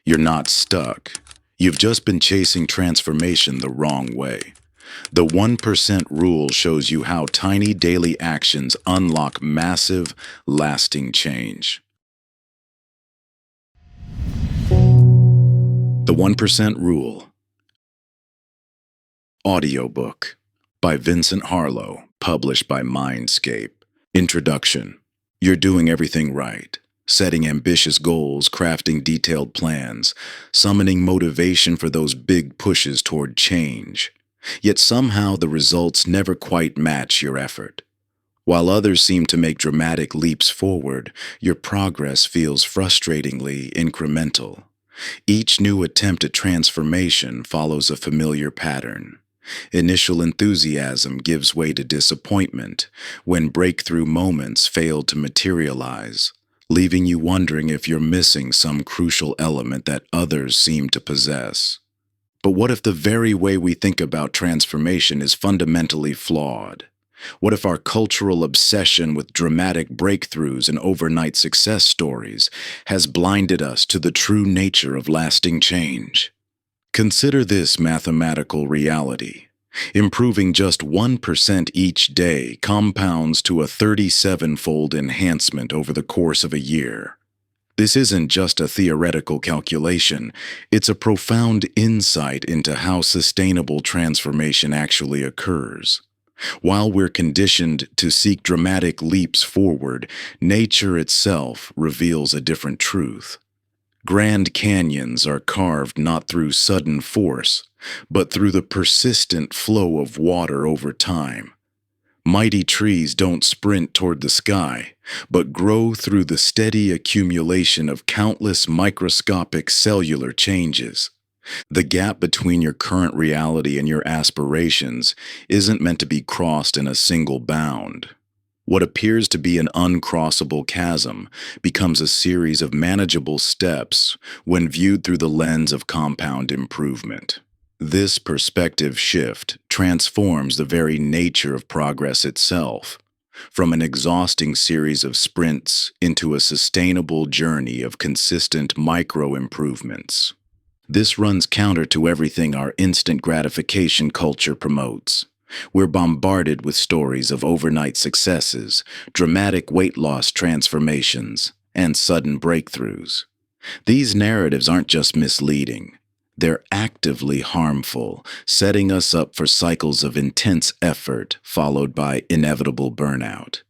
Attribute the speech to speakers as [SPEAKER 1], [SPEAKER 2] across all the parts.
[SPEAKER 1] You're not stuck. You've just been chasing transformation the wrong way. The 1% rule shows you how tiny daily actions unlock massive, lasting change. The 1% Rule. Audiobook by Vincent Harlow, published by Mindscape. Introduction. You're doing everything right. Setting ambitious goals, crafting detailed plans, summoning motivation for those big pushes toward change. Yet somehow the results never quite match your effort. While others seem to make dramatic leaps forward, your progress feels frustratingly incremental. Each new attempt at transformation follows a familiar pattern. Initial enthusiasm gives way to disappointment when breakthrough moments fail to materialize, leaving you wondering if you're missing some crucial element that others seem to possess. But what if the very way we think about transformation is fundamentally flawed? What if our cultural obsession with dramatic breakthroughs and overnight success stories has blinded us to the true nature of lasting change? Consider this mathematical reality. Improving just 1% each day compounds to a 37-fold enhancement over the course of a year. This isn't just a theoretical calculation, it's a profound insight into how sustainable transformation actually occurs. While we're conditioned to seek dramatic leaps forward, nature itself reveals a different truth. Grand canyons are carved not through sudden force, but through the persistent flow of water over time. Mighty trees don't sprint toward the sky, but grow through the steady accumulation of countless microscopic cellular changes. The gap between your current reality and your aspirations isn't meant to be crossed in a single bound. What appears to be an uncrossable chasm becomes a series of manageable steps when viewed through the lens of compound improvement. This perspective shift transforms the very nature of progress itself, from an exhausting series of sprints into a sustainable journey of consistent micro-improvements. This runs counter to everything our instant gratification culture promotes. We're bombarded with stories of overnight successes, dramatic weight loss transformations, and sudden breakthroughs. These narratives aren't just misleading. They're actively harmful, setting us up for cycles of intense effort followed by inevitable burnout.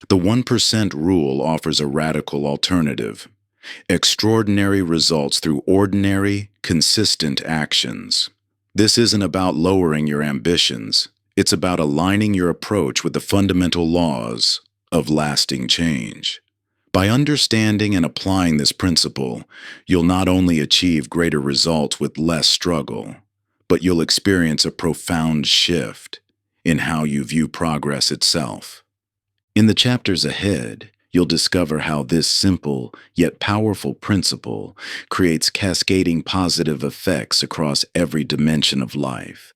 [SPEAKER 1] The 1% rule offers a radical alternative. Extraordinary results through ordinary, consistent actions. This isn't about lowering your ambitions. It's about aligning your approach with the fundamental laws of lasting change. By understanding and applying this principle, you'll not only achieve greater results with less struggle, but you'll experience a profound shift in how you view progress itself. In the chapters ahead, you'll discover how this simple yet powerful principle creates cascading positive effects across every dimension of life.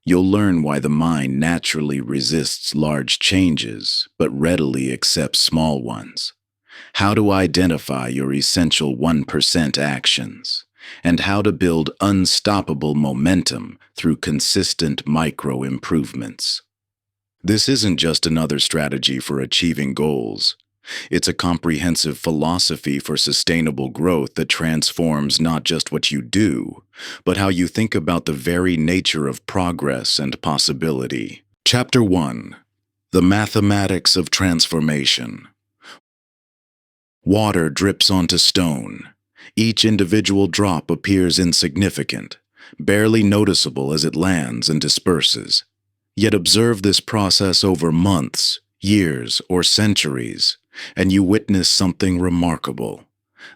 [SPEAKER 1] You'll learn why the mind naturally resists large changes but readily accepts small ones, how to identify your essential 1% actions, and how to build unstoppable momentum through consistent micro-improvements. This isn't just another strategy for achieving goals. It's a comprehensive philosophy for sustainable growth that transforms not just what you do, but how you think about the very nature of progress and possibility. Chapter 1. The Mathematics of Transformation. Water drips onto stone. Each individual drop appears insignificant, barely noticeable as it lands and disperses. Yet observe this process over months, years, or centuries, and you witness something remarkable.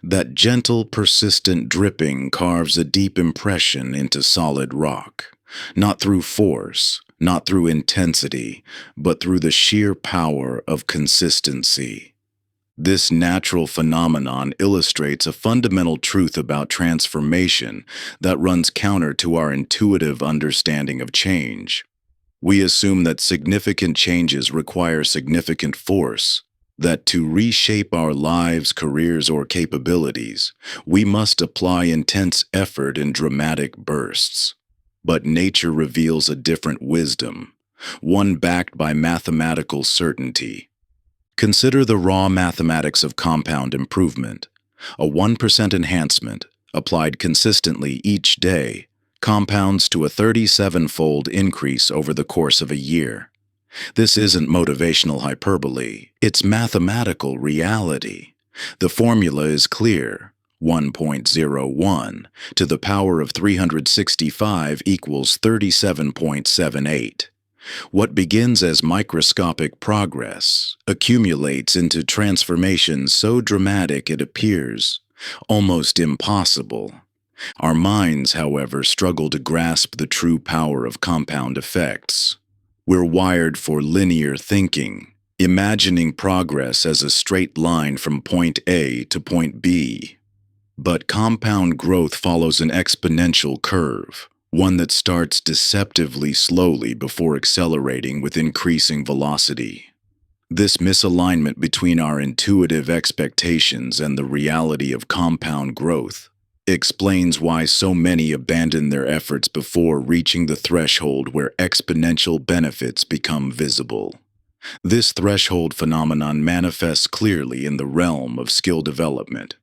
[SPEAKER 1] That gentle, persistent dripping carves a deep impression into solid rock, not through force, not through intensity, but through the sheer power of consistency. This natural phenomenon illustrates a fundamental truth about transformation that runs counter to our intuitive understanding of change. We assume that significant changes require significant force, that to reshape our lives, careers, or capabilities, we must apply intense effort in dramatic bursts. But nature reveals a different wisdom, one backed by mathematical certainty. Consider the raw mathematics of compound improvement. A 1% enhancement, applied consistently each day, compounds to a 37-fold increase over the course of a year. This isn't motivational hyperbole, it's mathematical reality. The formula is clear. 1.01 to the power of 365 equals 37.78. What begins as microscopic progress accumulates into transformation so dramatic it appears almost impossible. Our minds, however, struggle to grasp the true power of compound effects. We're wired for linear thinking, imagining progress as a straight line from point A to point B. But compound growth follows an exponential curve, one that starts deceptively slowly before accelerating with increasing velocity. This misalignment between our intuitive expectations and the reality of compound growth explains why so many abandon their efforts before reaching the threshold where exponential benefits become visible. This threshold phenomenon manifests clearly in the realm of skill development.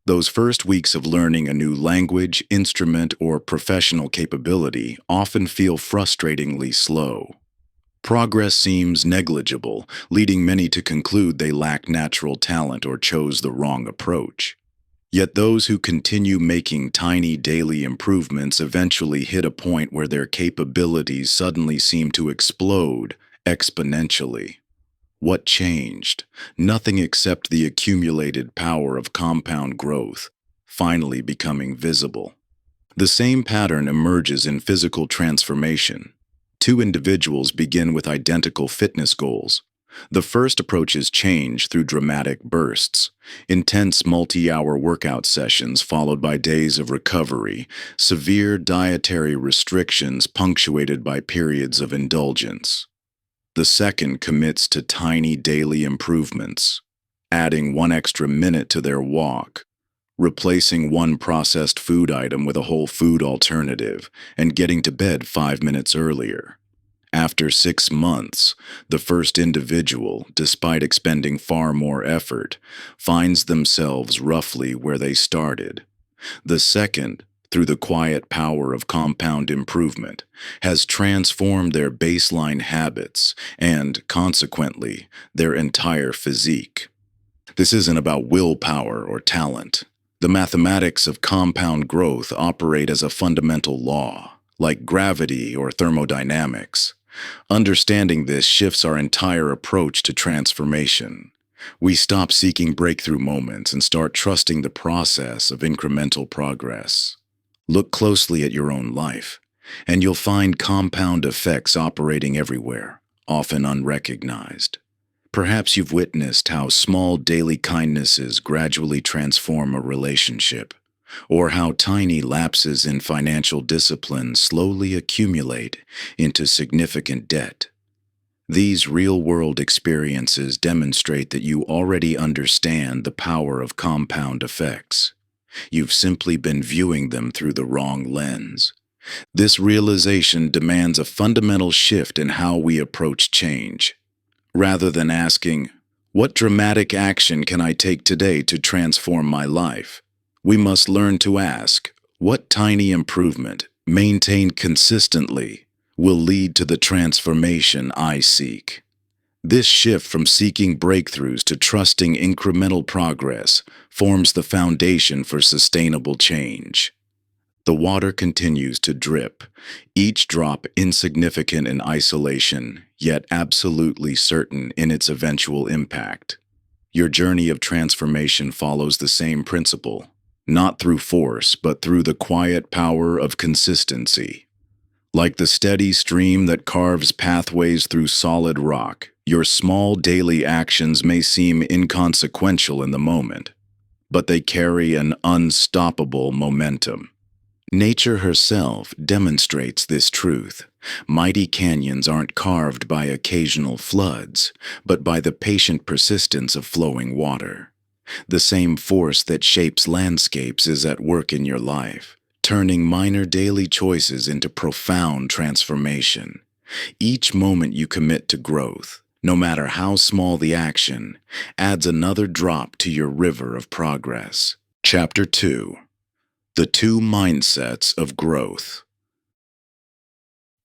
[SPEAKER 1] Those first weeks of learning a new language, instrument, or professional capability often feel frustratingly slow. Progress seems negligible, leading many to conclude they lack natural talent or chose the wrong approach. Yet those who continue making tiny daily improvements eventually hit a point where their capabilities suddenly seem to explode exponentially. What changed? Nothing except the accumulated power of compound growth, finally becoming visible. The same pattern emerges in physical transformation. Two individuals begin with identical fitness goals. The first approaches change through dramatic bursts, intense multi-hour workout sessions followed by days of recovery, severe dietary restrictions punctuated by periods of indulgence. The second commits to tiny daily improvements, adding 1 extra minute to their walk, replacing one processed food item with a whole food alternative, and getting to bed 5 minutes earlier. After 6 months, the first individual, despite expending far more effort, finds themselves roughly where they started. The second, through the quiet power of compound improvement, has transformed their baseline habits and, consequently, their entire physique. This isn't about willpower or talent. The mathematics of compound growth operate as a fundamental law, like gravity or thermodynamics. Understanding this shifts our entire approach to transformation. We stop seeking breakthrough moments and start trusting the process of incremental progress. Look closely at your own life, and you'll find compound effects operating everywhere, often unrecognized. Perhaps you've witnessed how small daily kindnesses gradually transform a relationship, or how tiny lapses in financial discipline slowly accumulate into significant debt. These real-world experiences demonstrate that you already understand the power of compound effects. You've simply been viewing them through the wrong lens. This realization demands a fundamental shift in how we approach change. Rather than asking, "What dramatic action can I take today to transform my life?" we must learn to ask, "What tiny improvement, maintained consistently, will lead to the transformation I seek?" This shift from seeking breakthroughs to trusting incremental progress forms the foundation for sustainable change. The water continues to drip, each drop insignificant in isolation, yet absolutely certain in its eventual impact. Your journey of transformation follows the same principle, not through force, but through the quiet power of consistency. Like the steady stream that carves pathways through solid rock, your small daily actions may seem inconsequential in the moment, but they carry an unstoppable momentum. Nature herself demonstrates this truth. Mighty canyons aren't carved by occasional floods, but by the patient persistence of flowing water. The same force that shapes landscapes is at work in your life, turning minor daily choices into profound transformation. Each moment you commit to growth, no matter how small the action, adds another drop to your river of progress. Chapter 2: The Two Mindsets of Growth.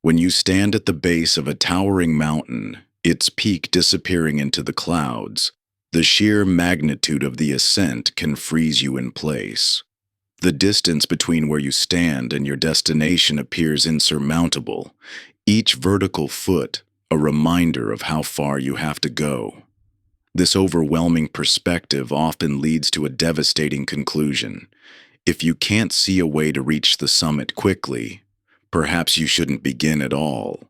[SPEAKER 1] When you stand at the base of a towering mountain, its peak disappearing into the clouds, the sheer magnitude of the ascent can freeze you in place. The distance between where you stand and your destination appears insurmountable, each vertical foot a reminder of how far you have to go. This overwhelming perspective often leads to a devastating conclusion. If you can't see a way to reach the summit quickly, perhaps you shouldn't begin at all.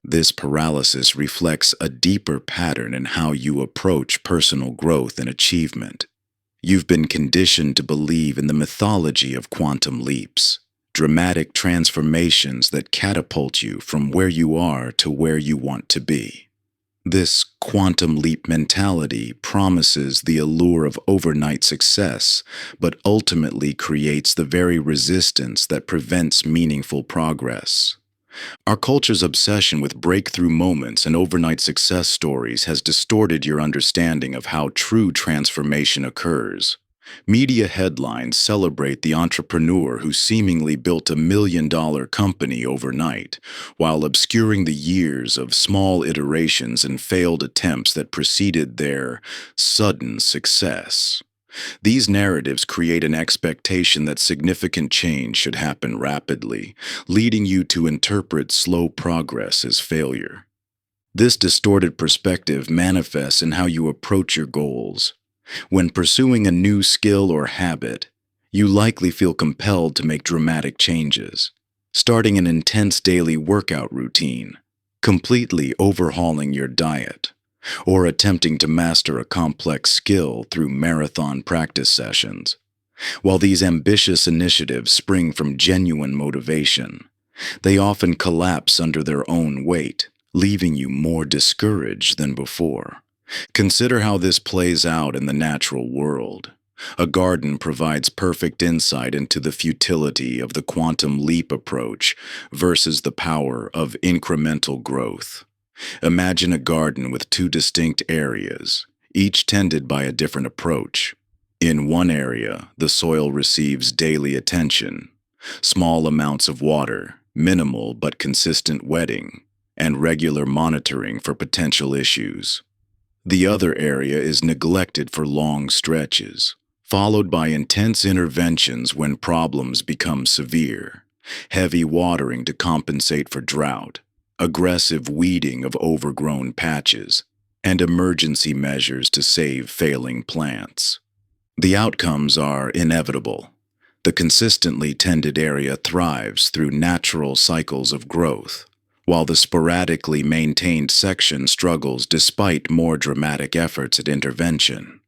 [SPEAKER 1] This paralysis reflects a deeper pattern in how you approach personal growth and achievement. You've been conditioned to believe in the mythology of quantum leaps, dramatic transformations that catapult you from where you are to where you want to be. This quantum leap mentality promises the allure of overnight success, but ultimately creates the very resistance that prevents meaningful progress. Our culture's obsession with breakthrough moments and overnight success stories has distorted your understanding of how true transformation occurs. Media headlines celebrate the entrepreneur who seemingly built $1 million company overnight, while obscuring the years of small iterations and failed attempts that preceded their sudden success. These narratives create an expectation that significant change should happen rapidly, leading you to interpret slow progress as failure. This distorted perspective manifests in how you approach your goals. When pursuing a new skill or habit, you likely feel compelled to make dramatic changes, starting an intense daily workout routine, completely overhauling your diet, or attempting to master a complex skill through marathon practice sessions. While these ambitious initiatives spring from genuine motivation, they often collapse under their own weight, leaving you more discouraged than before. Consider how this plays out in the natural world. A garden provides perfect insight into the futility of the quantum leap approach versus the power of incremental growth. Imagine a garden with two distinct areas, each tended by a different approach. In one area, the soil receives daily attention, small amounts of water, minimal but consistent wetting, and regular monitoring for potential issues. The other area is neglected for long stretches, followed by intense interventions when problems become severe, heavy watering to compensate for drought, aggressive weeding of overgrown patches, and emergency measures to save failing plants. The outcomes are inevitable. The consistently tended area thrives through natural cycles of growth, while the sporadically maintained section struggles despite more dramatic efforts at intervention.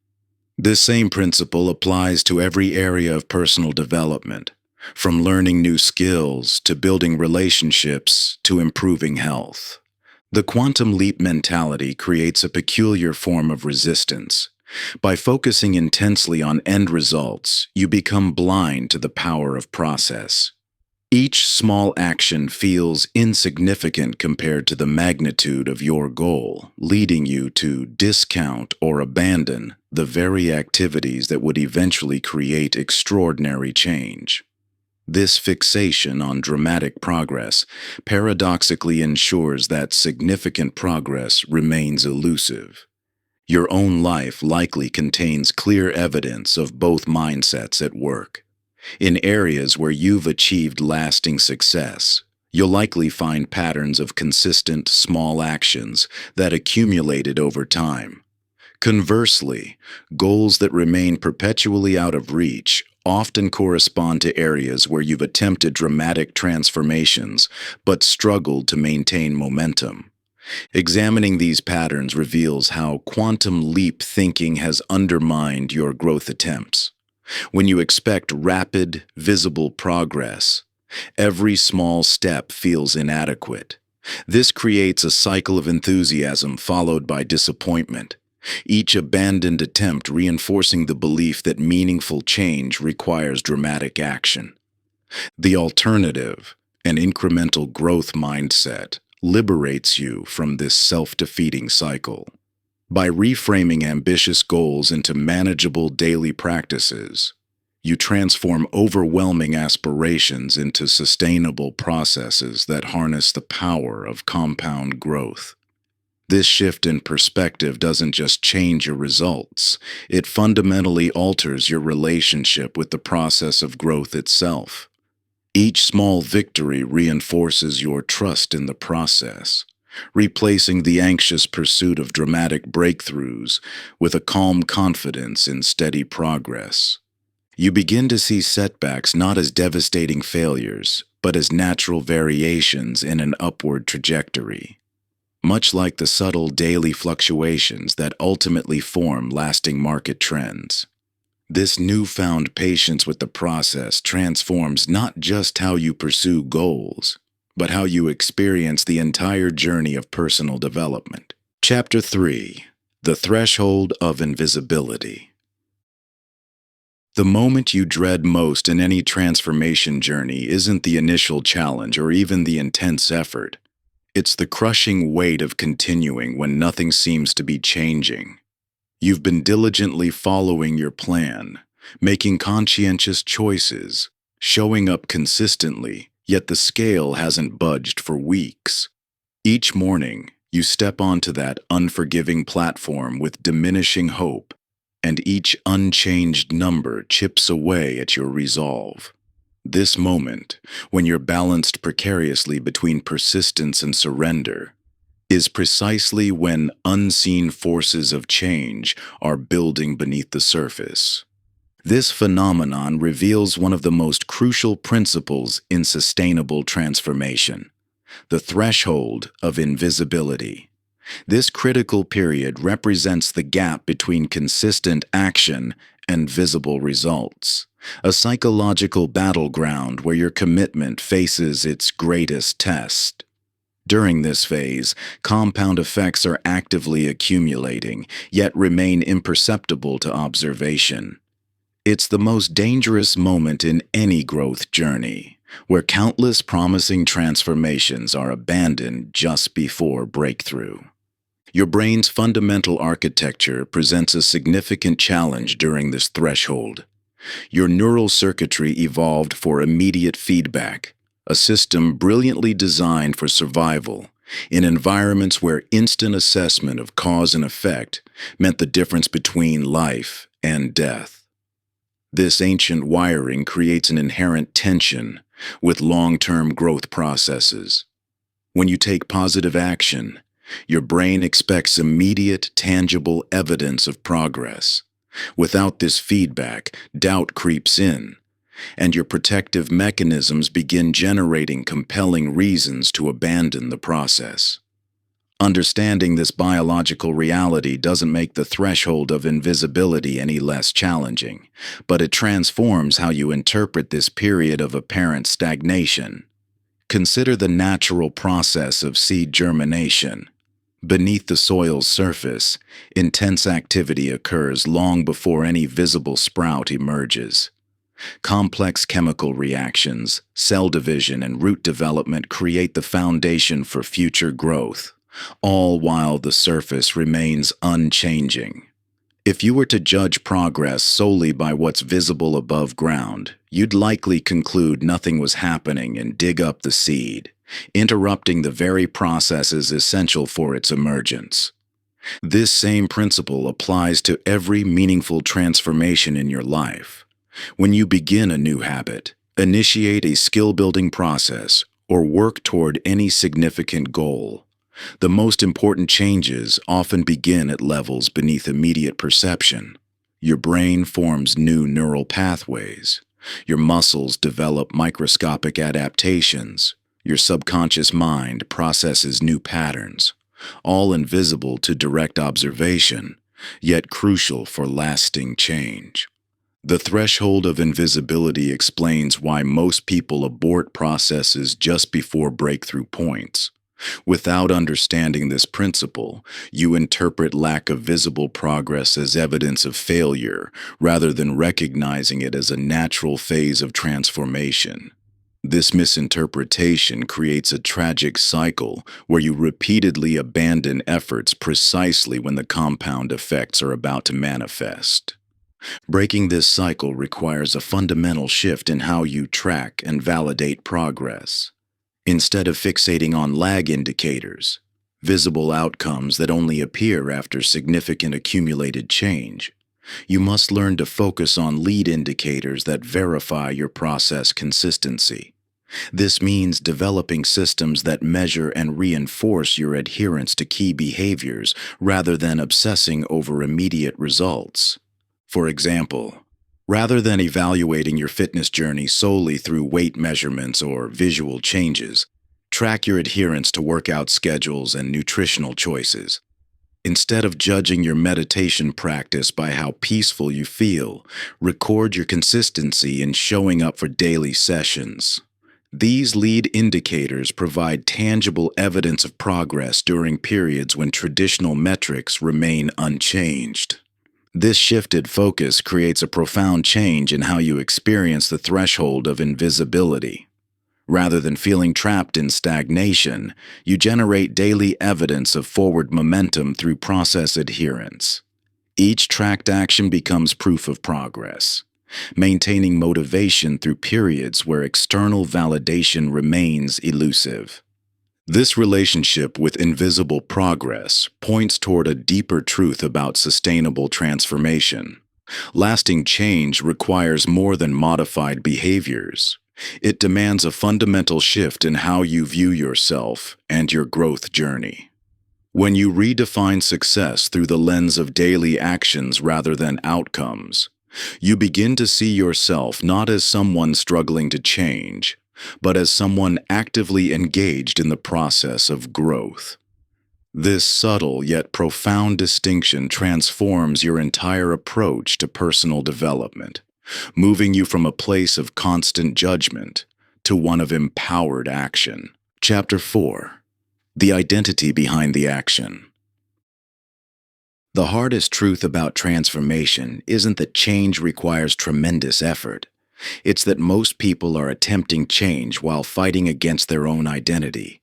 [SPEAKER 1] This same principle applies to every area of personal development, from learning new skills to building relationships to improving health. The quantum leap mentality creates a peculiar form of resistance. By focusing intensely on end results, you become blind to the power of process. Each small action feels insignificant compared to the magnitude of your goal, leading you to discount or abandon the very activities that would eventually create extraordinary change. This fixation on dramatic progress paradoxically ensures that significant progress remains elusive. Your own life likely contains clear evidence of both mindsets at work. In areas where you've achieved lasting success, you'll likely find patterns of consistent, small actions that accumulated over time. Conversely, goals that remain perpetually out of reach often correspond to areas where you've attempted dramatic transformations but struggled to maintain momentum. Examining these patterns reveals how quantum leap thinking has undermined your growth attempts. When you expect rapid, visible progress, every small step feels inadequate, This creates a cycle of enthusiasm followed by disappointment, each abandoned attempt reinforcing the belief that meaningful change requires dramatic action. The alternative, an incremental growth mindset, liberates you from this self-defeating cycle. By reframing ambitious goals into manageable daily practices, you transform overwhelming aspirations into sustainable processes that harness the power of compound growth. This shift in perspective doesn't just change your results, it fundamentally alters your relationship with the process of growth itself. Each small victory reinforces your trust in the process, replacing the anxious pursuit of dramatic breakthroughs with a calm confidence in steady progress. You begin to see setbacks not as devastating failures, but as natural variations in an upward trajectory, much like the subtle daily fluctuations that ultimately form lasting market trends. This newfound patience with the process transforms not just how you pursue goals, but how you experience the entire journey of personal development. Chapter 3: The Threshold of Invisibility. The moment you dread most in any transformation journey isn't the initial challenge or even the intense effort. It's the crushing weight of continuing when nothing seems to be changing. You've been diligently following your plan, making conscientious choices, showing up consistently, yet the scale hasn't budged for weeks. Each morning, you step onto that unforgiving platform with diminishing hope, and each unchanged number chips away at your resolve. This moment, when you're balanced precariously between persistence and surrender, is precisely when unseen forces of change are building beneath the surface. This phenomenon reveals one of the most crucial principles in sustainable transformation: the threshold of invisibility. This critical period represents the gap between consistent action and visible results, a psychological battleground where your commitment faces its greatest test. During this phase, compound effects are actively accumulating, yet remain imperceptible to observation. It's the most dangerous moment in any growth journey, where countless promising transformations are abandoned just before breakthrough. Your brain's fundamental architecture presents a significant challenge during this threshold. Your neural circuitry evolved for immediate feedback, a system brilliantly designed for survival in environments where instant assessment of cause and effect meant the difference between life and death. This ancient wiring creates an inherent tension with long-term growth processes. When you take positive action, your brain expects immediate, tangible evidence of progress. Without this feedback, doubt creeps in, and your protective mechanisms begin generating compelling reasons to abandon the process. Understanding this biological reality doesn't make the threshold of invisibility any less challenging, but it transforms how you interpret this period of apparent stagnation. Consider the natural process of seed germination. Beneath the soil's surface, intense activity occurs long before any visible sprout emerges. Complex chemical reactions, cell division, and root development create the foundation for future growth, all while the surface remains unchanging. If you were to judge progress solely by what's visible above ground, you'd likely conclude nothing was happening and dig up the seed, interrupting the very processes essential for its emergence. This same principle applies to every meaningful transformation in your life. When you begin a new habit, initiate a skill-building process, or work toward any significant goal, the most important changes often begin at levels beneath immediate perception. Your brain forms new neural pathways. Your muscles develop microscopic adaptations. Your subconscious mind processes new patterns, all invisible to direct observation, yet crucial for lasting change. The threshold of invisibility explains why most people abort processes just before breakthrough points. Without understanding this principle, you interpret lack of visible progress as evidence of failure rather than recognizing it as a natural phase of transformation. This misinterpretation creates a tragic cycle where you repeatedly abandon efforts precisely when the compound effects are about to manifest. Breaking this cycle requires a fundamental shift in how you track and validate progress. Instead of fixating on lag indicators, visible outcomes that only appear after significant accumulated change, you must learn to focus on lead indicators that verify your process consistency. This means developing systems that measure and reinforce your adherence to key behaviors rather than obsessing over immediate results. For example, rather than evaluating your fitness journey solely through weight measurements or visual changes, track your adherence to workout schedules and nutritional choices. Instead of judging your meditation practice by how peaceful you feel, record your consistency in showing up for daily sessions. These lead indicators provide tangible evidence of progress during periods when traditional metrics remain unchanged. This shifted focus creates a profound change in how you experience the threshold of invisibility. Rather than feeling trapped in stagnation, you generate daily evidence of forward momentum through process adherence. Each tracked action becomes proof of progress, maintaining motivation through periods where external validation remains elusive. This relationship with invisible progress points toward a deeper truth about sustainable transformation. Lasting change requires more than modified behaviors. It demands a fundamental shift in how you view yourself and your growth journey. When you redefine success through the lens of daily actions rather than outcomes, you begin to see yourself not as someone struggling to change, but as someone actively engaged in the process of growth. This subtle yet profound distinction transforms your entire approach to personal development, moving you from a place of constant judgment to one of empowered action. Chapter 4. The Identity Behind the Action. The hardest truth about transformation isn't that change requires tremendous effort. It's that most people are attempting change while fighting against their own identity.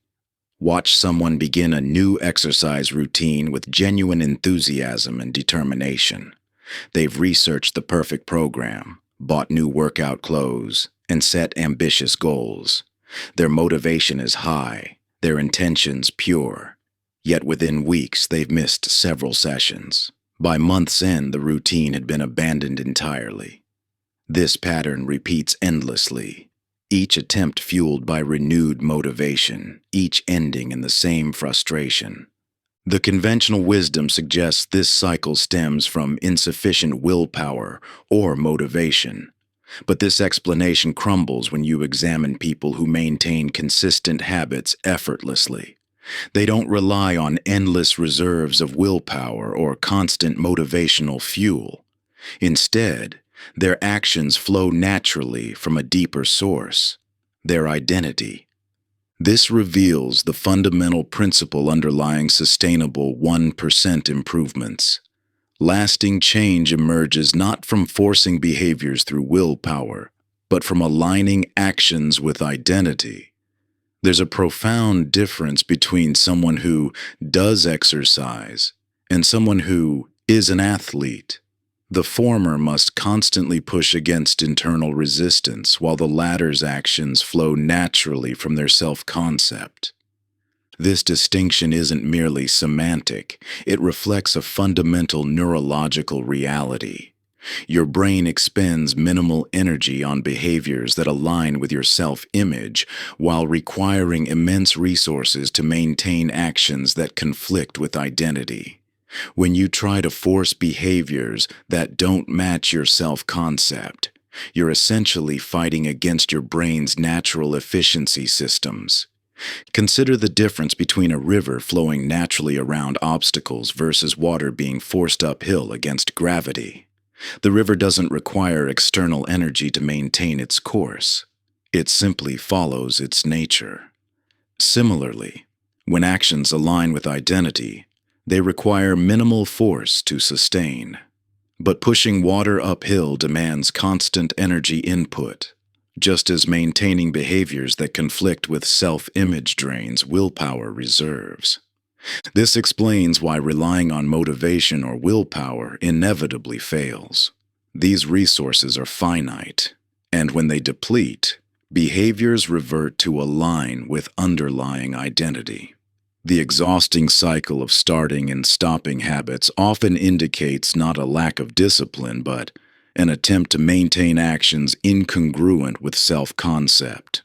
[SPEAKER 1] Watch someone begin a new exercise routine with genuine enthusiasm and determination. They've researched the perfect program, bought new workout clothes, and set ambitious goals. Their motivation is high, their intentions pure. Yet within weeks, they've missed several sessions. By month's end, the routine had been abandoned entirely. This pattern repeats endlessly, each attempt fueled by renewed motivation, each ending in the same frustration. The conventional wisdom suggests this cycle stems from insufficient willpower or motivation. But this explanation crumbles when you examine people who maintain consistent habits effortlessly. They don't rely on endless reserves of willpower or constant motivational fuel. Instead, their actions flow naturally from a deeper source, their identity. This reveals the fundamental principle underlying sustainable 1% improvements. Lasting change emerges not from forcing behaviors through willpower, but from aligning actions with identity. There's a profound difference between someone who does exercise and someone who is an athlete. The former must constantly push against internal resistance, while the latter's actions flow naturally from their self-concept. This distinction isn't merely semantic, it reflects a fundamental neurological reality. Your brain expends minimal energy on behaviors that align with your self-image, while requiring immense resources to maintain actions that conflict with identity. When you try to force behaviors that don't match your self-concept, you're essentially fighting against your brain's natural efficiency systems. Consider the difference between a river flowing naturally around obstacles versus water being forced uphill against gravity. The river doesn't require external energy to maintain its course. It simply follows its nature. Similarly, When actions align with identity, they require minimal force to sustain. But pushing water uphill demands constant energy input, just as maintaining behaviors that conflict with self-image drains willpower reserves. This explains why relying on motivation or willpower inevitably fails. These resources are finite, and when they deplete, behaviors revert to align with underlying identity. The exhausting cycle of starting and stopping habits often indicates not a lack of discipline, but an attempt to maintain actions incongruent with self-concept.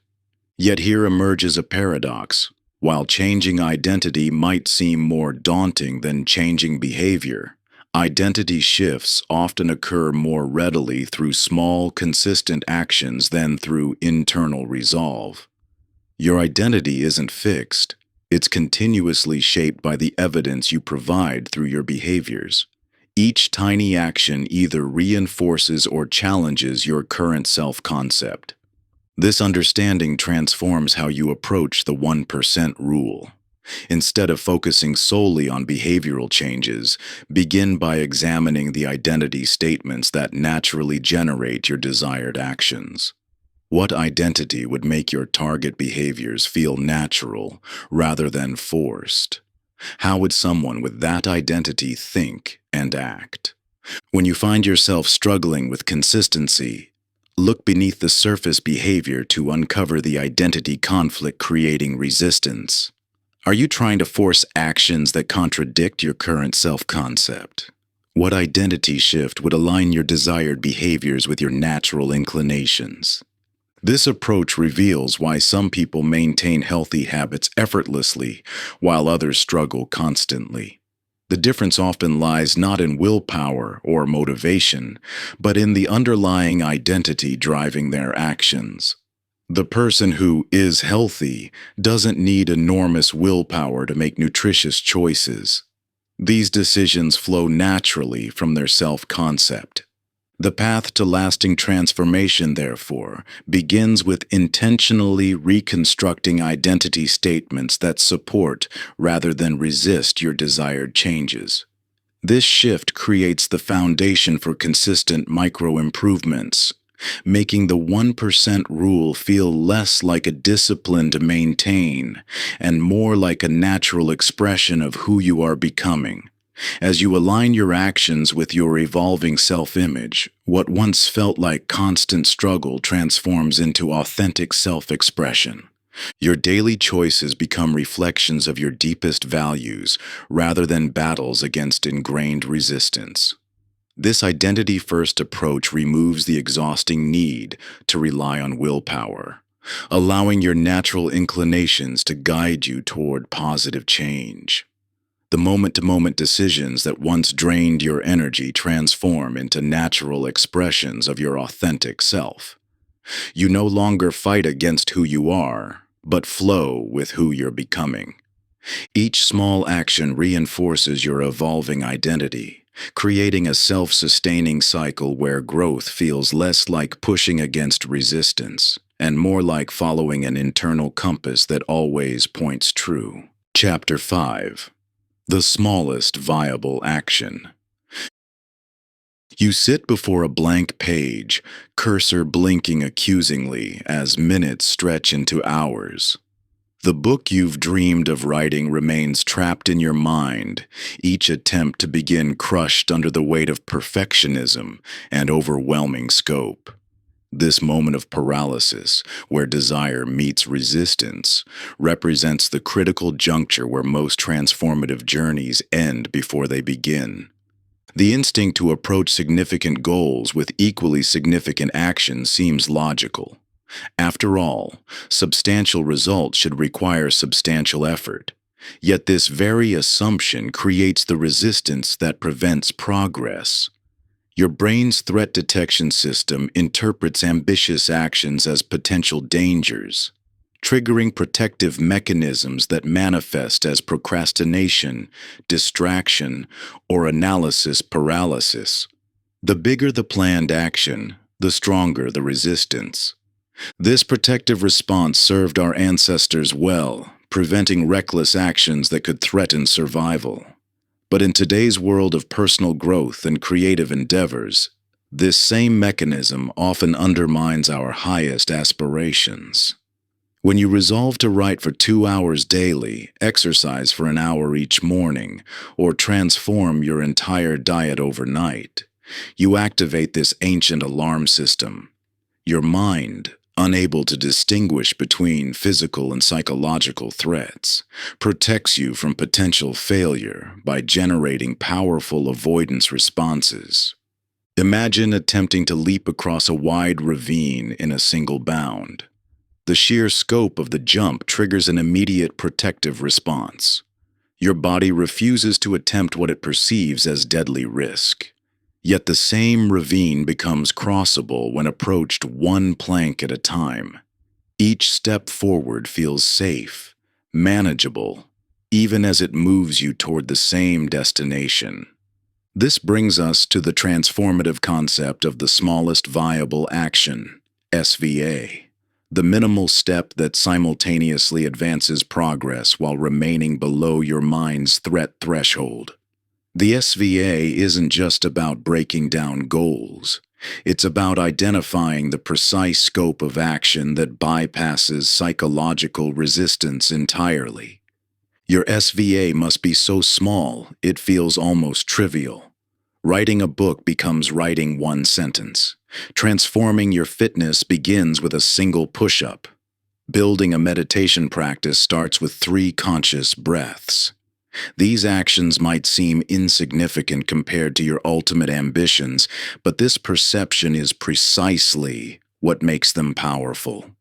[SPEAKER 1] Yet here emerges a paradox. While changing identity might seem more daunting than changing behavior, identity shifts often occur more readily through small, consistent actions than through internal resolve. Your identity isn't fixed. It's continuously shaped by the evidence you provide through your behaviors. Each tiny action either reinforces or challenges your current self-concept. This understanding transforms how you approach the 1% rule. Instead of focusing solely on behavioral changes, begin by examining the identity statements that naturally generate your desired actions. What identity would make your target behaviors feel natural rather than forced? How would someone with that identity think and act? When you find yourself struggling with consistency, look beneath the surface behavior to uncover the identity conflict creating resistance. Are you trying to force actions that contradict your current self-concept? What identity shift would align your desired behaviors with your natural inclinations? This approach reveals why some people maintain healthy habits effortlessly, while others struggle constantly. The difference often lies not in willpower or motivation, but in the underlying identity driving their actions. The person who is healthy doesn't need enormous willpower to make nutritious choices. These decisions flow naturally from their self-concept. The path to lasting transformation, therefore, begins with intentionally reconstructing identity statements that support rather than resist your desired changes. This shift creates the foundation for consistent micro-improvements, making the 1% rule feel less like a discipline to maintain and more like a natural expression of who you are becoming. As you align your actions with your evolving self-image, what once felt like constant struggle transforms into authentic self-expression. Your daily choices become reflections of your deepest values rather than battles against ingrained resistance. This identity-first approach removes the exhausting need to rely on willpower, allowing your natural inclinations to guide you toward positive change. The moment-to-moment decisions that once drained your energy transform into natural expressions of your authentic self. You no longer fight against who you are, but flow with who you're becoming. Each small action reinforces your evolving identity, creating a self-sustaining cycle where growth feels less like pushing against resistance and more like following an internal compass that always points true. Chapter 5. The smallest viable action. You sit before a blank page, cursor blinking accusingly as minutes stretch into hours. The book you've dreamed of writing remains trapped in your mind, each attempt to begin crushed under the weight of perfectionism and overwhelming scope. This moment of paralysis, where desire meets resistance, represents the critical juncture where most transformative journeys end before they begin. The instinct to approach significant goals with equally significant action seems logical. After all, substantial results should require substantial effort. Yet this very assumption creates the resistance that prevents progress. Your brain's threat detection system interprets ambitious actions as potential dangers, triggering protective mechanisms that manifest as procrastination, distraction, or analysis paralysis. The bigger the planned action, the stronger the resistance. This protective response served our ancestors well, preventing reckless actions that could threaten survival. But in today's world of personal growth and creative endeavors, this same mechanism often undermines our highest aspirations. When you resolve to write for 2 hours daily, exercise for an hour each morning, or transform your entire diet overnight, you activate this ancient alarm system. Your mind, unable to distinguish between physical and psychological threats, protects you from potential failure by generating powerful avoidance responses. Imagine attempting to leap across a wide ravine in a single bound. The sheer scope of the jump triggers an immediate protective response. Your body refuses to attempt what it perceives as deadly risk. Yet the same ravine becomes crossable when approached one plank at a time. Each step forward feels safe, manageable, even as it moves you toward the same destination. This brings us to the transformative concept of the smallest viable action, SVA. The minimal step that simultaneously advances progress while remaining below your mind's threat threshold. The SVA isn't just about breaking down goals. It's about identifying the precise scope of action that bypasses psychological resistance entirely. Your SVA must be so small it feels almost trivial. Writing a book becomes writing one sentence. Transforming your fitness begins with a single push-up. Building a meditation practice starts with 3 conscious breaths. These actions might seem insignificant compared to your ultimate ambitions, but this perception is precisely what makes them powerful.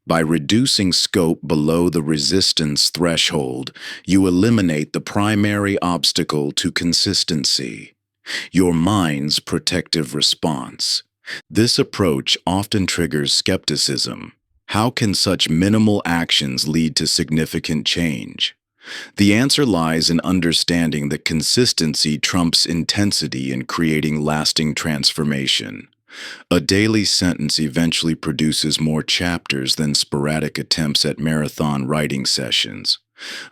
[SPEAKER 1] By reducing scope below the resistance threshold, you eliminate the primary obstacle to consistency, your mind's protective response. This approach often triggers skepticism. How can such minimal actions lead to significant change? The answer lies in understanding that consistency trumps intensity in creating lasting transformation. A daily sentence eventually produces more chapters than sporadic attempts at marathon writing sessions.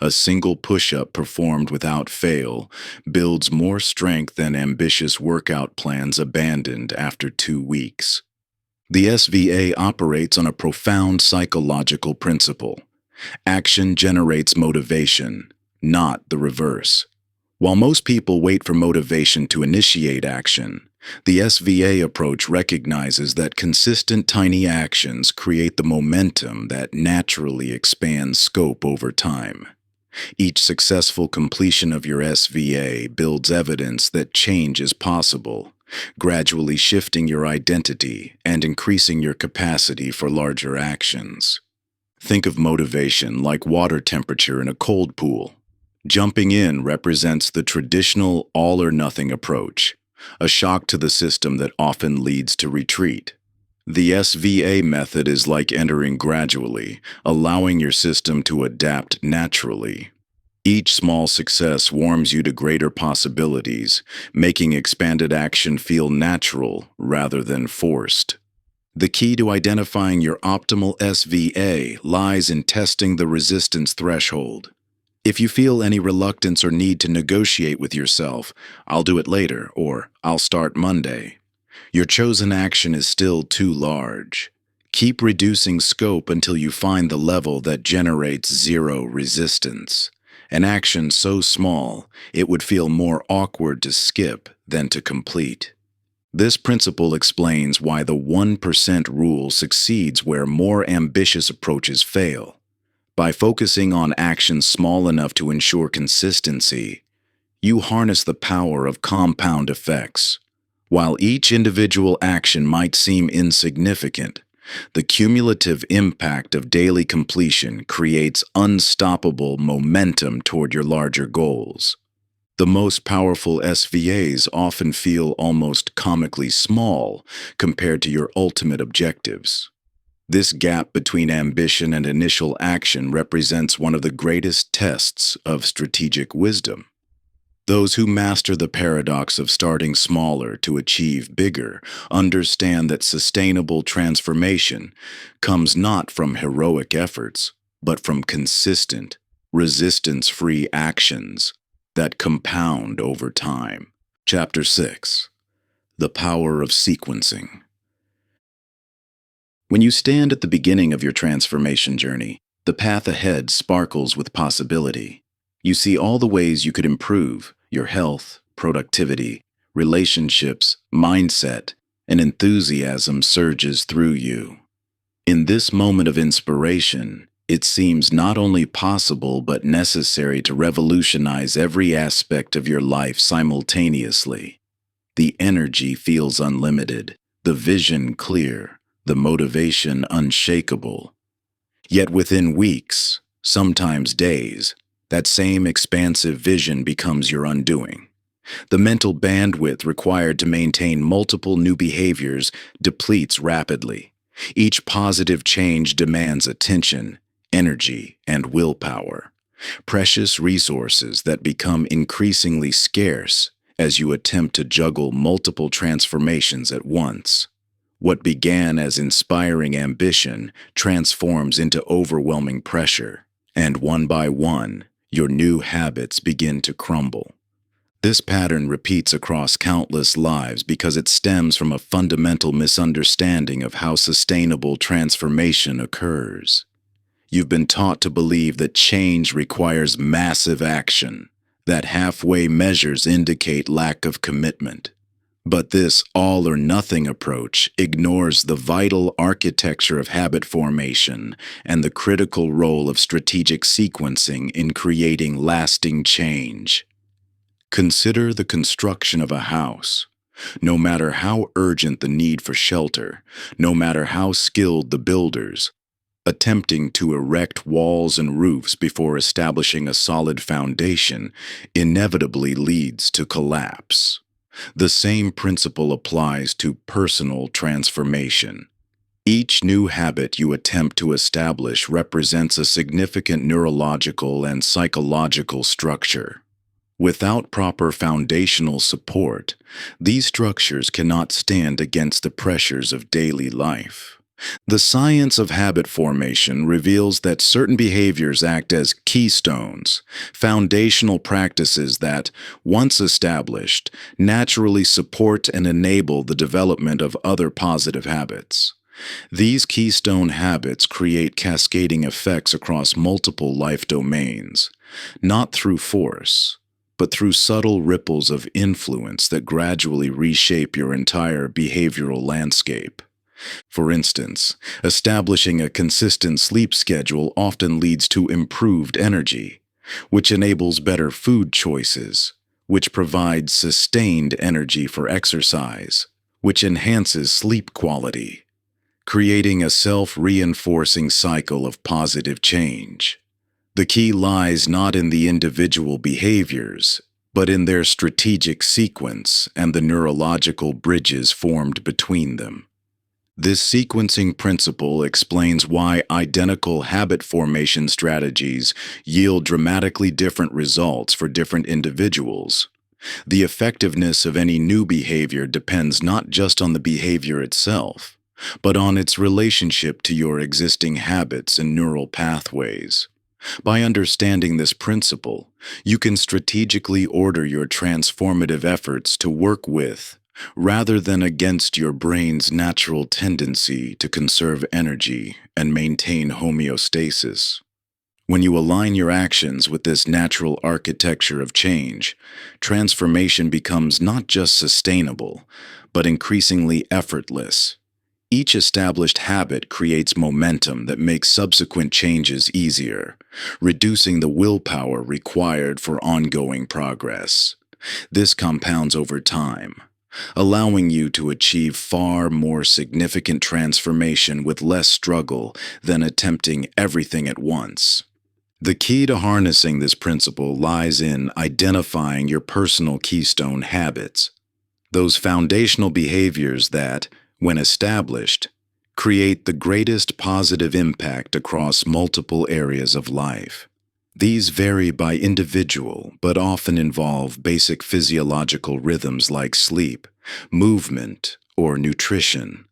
[SPEAKER 1] A single push-up performed without fail builds more strength than ambitious workout plans abandoned after 2 weeks. The SVA operates on a profound psychological principle. Action generates motivation, not the reverse. While most people wait for motivation to initiate action, the SVA approach recognizes that consistent tiny actions create the momentum that naturally expands scope over time. Each successful completion of your SVA builds evidence that change is possible, gradually shifting your identity and increasing your capacity for larger actions. Think of motivation like water temperature in a cold pool. Jumping in represents the traditional all-or-nothing approach, a shock to the system that often leads to retreat. The SVA method is like entering gradually, allowing your system to adapt naturally. Each small success warms you to greater possibilities, making expanded action feel natural rather than forced. The key to identifying your optimal SVA lies in testing the resistance threshold. If you feel any reluctance or need to negotiate with yourself, "I'll do it later," or "I'll start Monday," your chosen action is still too large. Keep reducing scope until you find the level that generates zero resistance. An action so small, it would feel more awkward to skip than to complete. This principle explains why the 1% rule succeeds where more ambitious approaches fail. By focusing on actions small enough to ensure consistency, you harness the power of compound effects. While each individual action might seem insignificant, the cumulative impact of daily completion creates unstoppable momentum toward your larger goals. The most powerful SVAs often feel almost comically small compared to your ultimate objectives. This gap between ambition and initial action represents one of the greatest tests of strategic wisdom. Those who master the paradox of starting smaller to achieve bigger understand that sustainable transformation comes not from heroic efforts, but from consistent, resistance-free actions that compound over time. Chapter 6. The Power of Sequencing. When you stand at the beginning of your transformation journey, the path ahead sparkles with possibility. You see all the ways you could improve your health, productivity, relationships, mindset, and enthusiasm surges through you. In this moment of inspiration, it seems not only possible but necessary to revolutionize every aspect of your life simultaneously. The energy feels unlimited, the vision clear, the motivation unshakable. Yet within weeks, sometimes days, that same expansive vision becomes your undoing. The mental bandwidth required to maintain multiple new behaviors depletes rapidly. Each positive change demands attention, energy, and willpower, precious resources that become increasingly scarce as you attempt to juggle multiple transformations at once. What began as inspiring ambition transforms into overwhelming pressure, and one by one, your new habits begin to crumble. This pattern repeats across countless lives because it stems from a fundamental misunderstanding of how sustainable transformation occurs. You've been taught to believe that change requires massive action, that halfway measures indicate lack of commitment. But this all-or-nothing approach ignores the vital architecture of habit formation and the critical role of strategic sequencing in creating lasting change. Consider the construction of a house. No matter how urgent the need for shelter, no matter how skilled the builders, attempting to erect walls and roofs before establishing a solid foundation inevitably leads to collapse. The same principle applies to personal transformation. Each new habit you attempt to establish represents a significant neurological and psychological structure. Without proper foundational support, these structures cannot stand against the pressures of daily life. The science of habit formation reveals that certain behaviors act as keystones, foundational practices that, once established, naturally support and enable the development of other positive habits. These keystone habits create cascading effects across multiple life domains, not through force, but through subtle ripples of influence that gradually reshape your entire behavioral landscape. For instance, establishing a consistent sleep schedule often leads to improved energy, which enables better food choices, which provides sustained energy for exercise, which enhances sleep quality, creating a self-reinforcing cycle of positive change. The key lies not in the individual behaviors, but in their strategic sequence and the neurological bridges formed between them. This sequencing principle explains why identical habit formation strategies yield dramatically different results for different individuals. The effectiveness of any new behavior depends not just on the behavior itself, but on its relationship to your existing habits and neural pathways. By understanding this principle, you can strategically order your transformative efforts to work with, rather than against your brain's natural tendency to conserve energy and maintain homeostasis. When you align your actions with this natural architecture of change, transformation becomes not just sustainable, but increasingly effortless. Each established habit creates momentum that makes subsequent changes easier, reducing the willpower required for ongoing progress. This compounds over time, allowing you to achieve far more significant transformation with less struggle than attempting everything at once. The key to harnessing this principle lies in identifying your personal keystone habits, those foundational behaviors that, when established, create the greatest positive impact across multiple areas of life. These vary by individual, but often involve basic physiological rhythms like sleep, movement, or nutrition.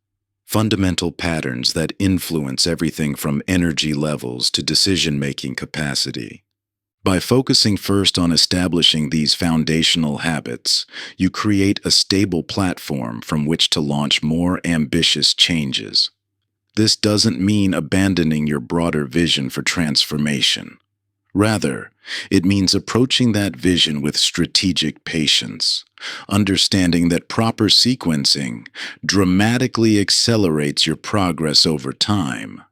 [SPEAKER 1] fundamental patterns that influence everything from energy levels to decision-making capacity. By focusing first on establishing these foundational habits, you create a stable platform from which to launch more ambitious changes. This doesn't mean abandoning your broader vision for transformation. Rather, it means approaching that vision with strategic patience, understanding that proper sequencing dramatically accelerates your progress over time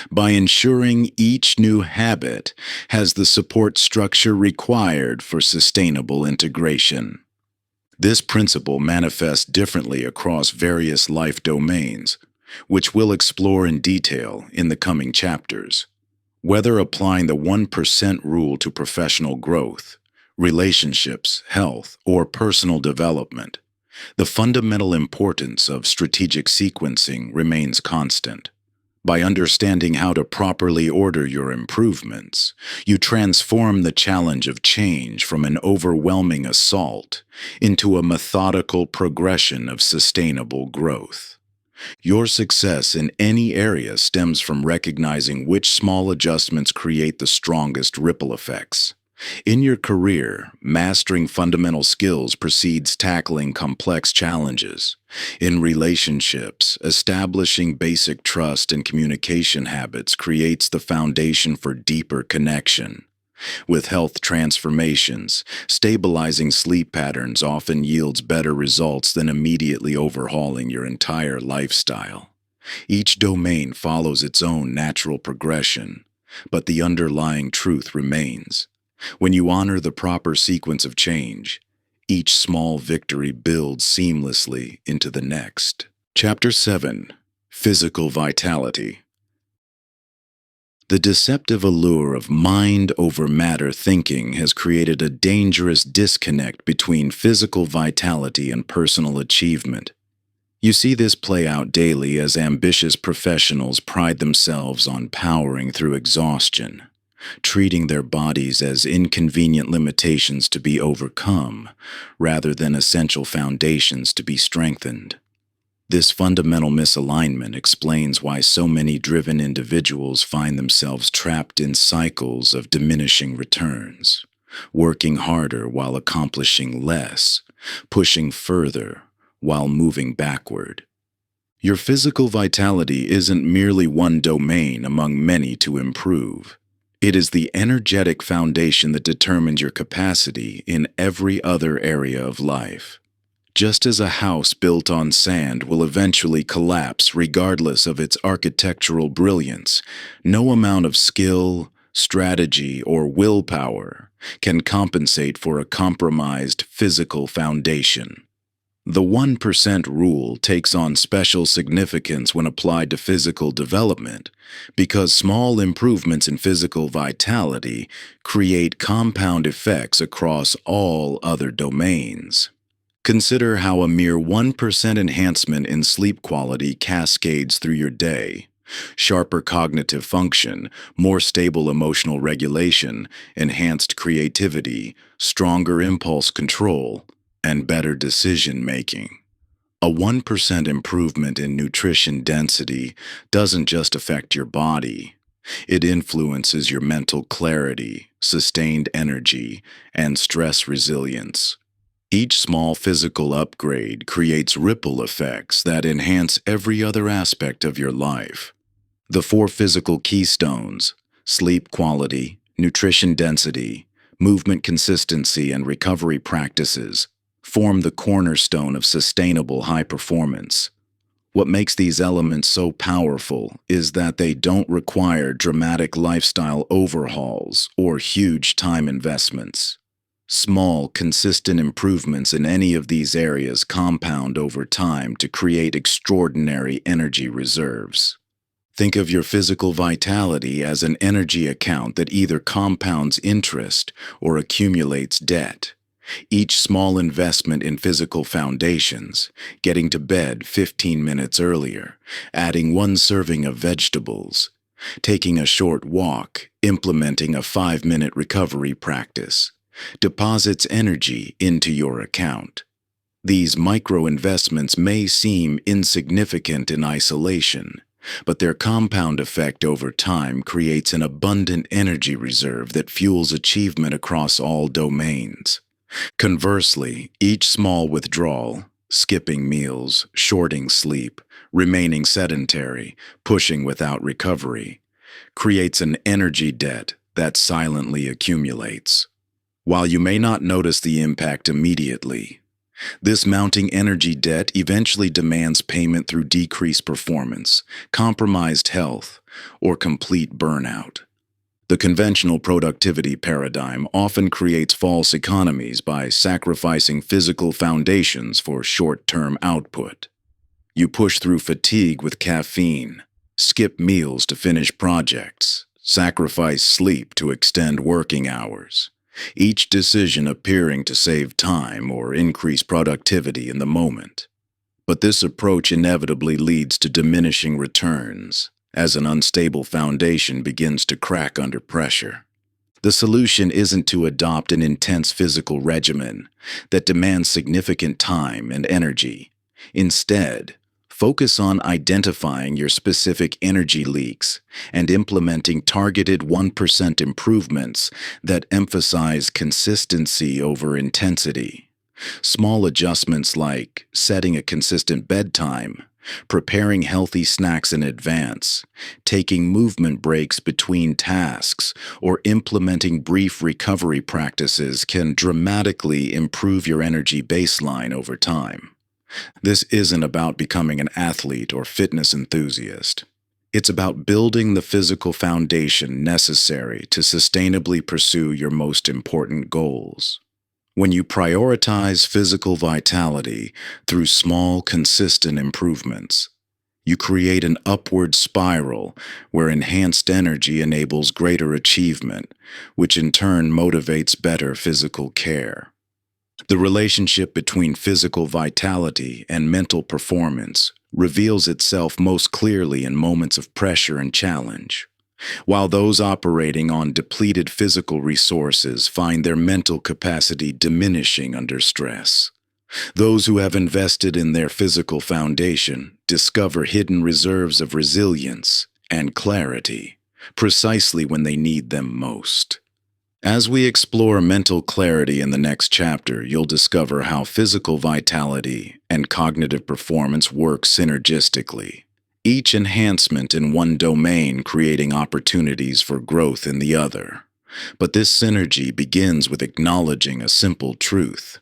[SPEAKER 1] by ensuring each new habit has the support structure required for sustainable integration. This principle manifests differently across various life domains, which we'll explore in detail in the coming chapters. Whether applying the 1% rule to professional growth, relationships, health, or personal development, the fundamental importance of strategic sequencing remains constant. By understanding how to properly order your improvements, you transform the challenge of change from an overwhelming assault into a methodical progression of sustainable growth. Your success in any area stems from recognizing which small adjustments create the strongest ripple effects. In your career, mastering fundamental skills precedes tackling complex challenges. In relationships, establishing basic trust and communication habits creates the foundation for deeper connection. With health transformations, stabilizing sleep patterns often yields better results than immediately overhauling your entire lifestyle. Each domain follows its own natural progression, but the underlying truth remains. When you honor the proper sequence of change, each small victory builds seamlessly into the next. Chapter 7: Physical Vitality. The deceptive allure of mind over matter thinking has created a dangerous disconnect between physical vitality and personal achievement. You see this play out daily as ambitious professionals pride themselves on powering through exhaustion, treating their bodies as inconvenient limitations to be overcome rather than essential foundations to be strengthened. This fundamental misalignment explains why so many driven individuals find themselves trapped in cycles of diminishing returns, working harder while accomplishing less, pushing further while moving backward. Your physical vitality isn't merely one domain among many to improve. It is the energetic foundation that determines your capacity in every other area of life. Just as a house built on sand will eventually collapse regardless of its architectural brilliance, no amount of skill, strategy, or willpower can compensate for a compromised physical foundation. The 1% rule takes on special significance when applied to physical development because small improvements in physical vitality create compound effects across all other domains. Consider how a mere 1% enhancement in sleep quality cascades through your day. Sharper cognitive function, more stable emotional regulation, enhanced creativity, stronger impulse control, and better decision-making. A 1% improvement in nutrition density doesn't just affect your body. It influences your mental clarity, sustained energy, and stress resilience. Each small physical upgrade creates ripple effects that enhance every other aspect of your life. The 4 physical keystones: sleep quality, nutrition density, movement consistency, and recovery practices form the cornerstone of sustainable high performance. What makes these elements so powerful is that they don't require dramatic lifestyle overhauls or huge time investments. Small, consistent improvements in any of these areas compound over time to create extraordinary energy reserves. Think of your physical vitality as an energy account that either compounds interest or accumulates debt. Each small investment in physical foundations, getting to bed 15 minutes earlier, adding 1 serving of vegetables, taking a short walk, implementing a 5-minute recovery practice, deposits energy into your account. These micro-investments may seem insignificant in isolation, but their compound effect over time creates an abundant energy reserve that fuels achievement across all domains. Conversely, each small withdrawal, skipping meals, shorting sleep, remaining sedentary, pushing without recovery, creates an energy debt that silently accumulates. While you may not notice the impact immediately, this mounting energy debt eventually demands payment through decreased performance, compromised health, or complete burnout. The conventional productivity paradigm often creates false economies by sacrificing physical foundations for short-term output. You push through fatigue with caffeine, skip meals to finish projects, sacrifice sleep to extend working hours, each decision appearing to save time or increase productivity in the moment. But this approach inevitably leads to diminishing returns, as an unstable foundation begins to crack under pressure. The solution isn't to adopt an intense physical regimen that demands significant time and energy. Instead, focus on identifying your specific energy leaks and implementing targeted 1% improvements that emphasize consistency over intensity. Small adjustments like setting a consistent bedtime, preparing healthy snacks in advance, taking movement breaks between tasks, or implementing brief recovery practices can dramatically improve your energy baseline over time. This isn't about becoming an athlete or fitness enthusiast. It's about building the physical foundation necessary to sustainably pursue your most important goals. When you prioritize physical vitality through small, consistent improvements, you create an upward spiral where enhanced energy enables greater achievement, which in turn motivates better physical care. The relationship between physical vitality and mental performance reveals itself most clearly in moments of pressure and challenge. While those operating on depleted physical resources find their mental capacity diminishing under stress, those who have invested in their physical foundation discover hidden reserves of resilience and clarity precisely when they need them most. As we explore mental clarity in the next chapter, you'll discover how physical vitality and cognitive performance work synergistically, each enhancement in one domain creating opportunities for growth in the other. But this synergy begins with acknowledging a simple truth.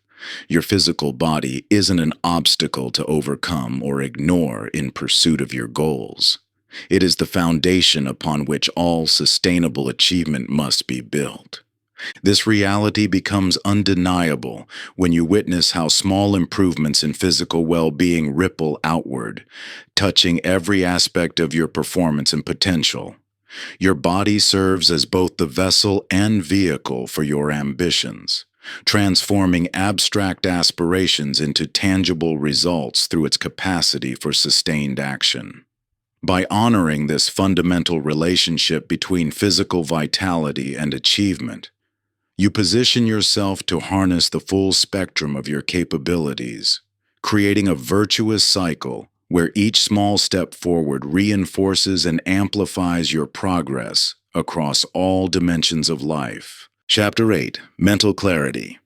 [SPEAKER 1] Your physical body isn't an obstacle to overcome or ignore in pursuit of your goals. It is the foundation upon which all sustainable achievement must be built. This reality becomes undeniable when you witness how small improvements in physical well-being ripple outward, touching every aspect of your performance and potential. Your body serves as both the vessel and vehicle for your ambitions, transforming abstract aspirations into tangible results through its capacity for sustained action. By honoring this fundamental relationship between physical vitality and achievement, you position yourself to harness the full spectrum of your capabilities, creating a virtuous cycle where each small step forward reinforces and amplifies your progress across all dimensions of life. Chapter 8: Mental Clarity.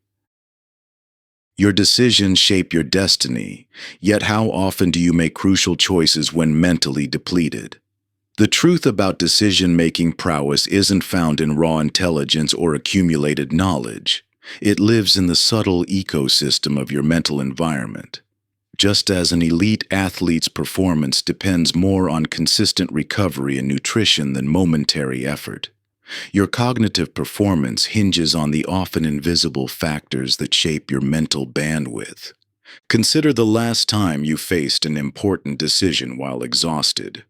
[SPEAKER 1] Your decisions shape your destiny, yet how often do you make crucial choices when mentally depleted? The truth about decision-making prowess isn't found in raw intelligence or accumulated knowledge. It lives in the subtle ecosystem of your mental environment. Just as an elite athlete's performance depends more on consistent recovery and nutrition than momentary effort, your cognitive performance hinges on the often invisible factors that shape your mental bandwidth. Consider the last time you faced an important decision while exhausted.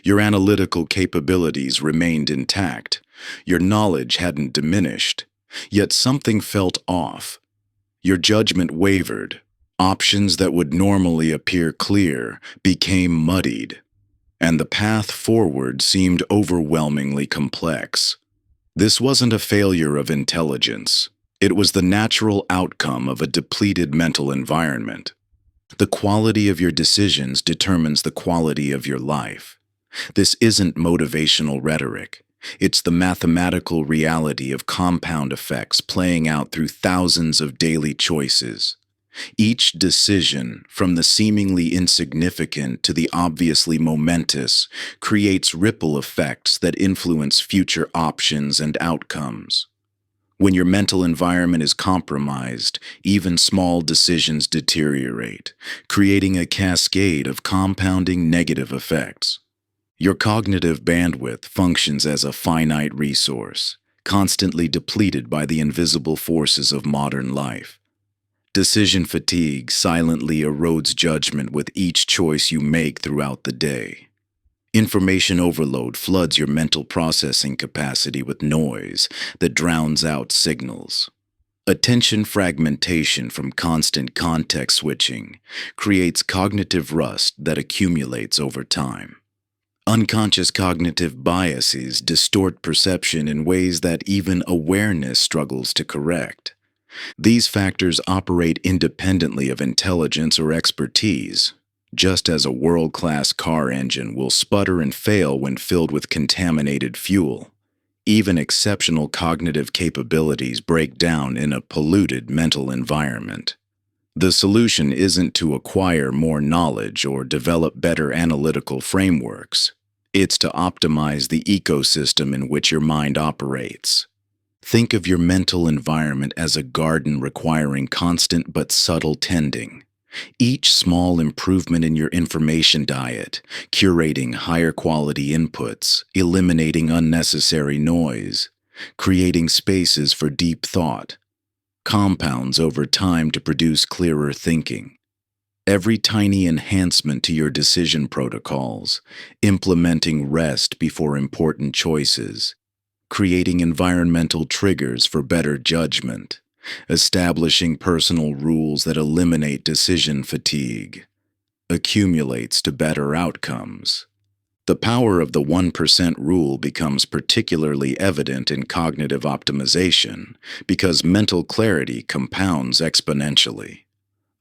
[SPEAKER 1] Your analytical capabilities remained intact. Your knowledge hadn't diminished. Yet something felt off. Your judgment wavered. Options that would normally appear clear became muddied, and the path forward seemed overwhelmingly complex. This wasn't a failure of intelligence. It was the natural outcome of a depleted mental environment. The quality of your decisions determines the quality of your life. This isn't motivational rhetoric. It's the mathematical reality of compound effects playing out through thousands of daily choices. Each decision, from the seemingly insignificant to the obviously momentous, creates ripple effects that influence future options and outcomes. When your mental environment is compromised, even small decisions deteriorate, creating a cascade of compounding negative effects. Your cognitive bandwidth functions as a finite resource, constantly depleted by the invisible forces of modern life. Decision fatigue silently erodes judgment with each choice you make throughout the day. Information overload floods your mental processing capacity with noise that drowns out signals. Attention fragmentation from constant context switching creates cognitive rust that accumulates over time. Unconscious cognitive biases distort perception in ways that even awareness struggles to correct. These factors operate independently of intelligence or expertise, just as a world-class car engine will sputter and fail when filled with contaminated fuel. Even exceptional cognitive capabilities break down in a polluted mental environment. The solution isn't to acquire more knowledge or develop better analytical frameworks. It's to optimize the ecosystem in which your mind operates. Think of your mental environment as a garden requiring constant but subtle tending. Each small improvement in your information diet, curating higher quality inputs, eliminating unnecessary noise, creating spaces for deep thought, compounds over time to produce clearer thinking. Every tiny enhancement to your decision protocols, implementing rest before important choices, creating environmental triggers for better judgment, establishing personal rules that eliminate decision fatigue, accumulates to better outcomes. The power of the 1% rule becomes particularly evident in cognitive optimization because mental clarity compounds exponentially.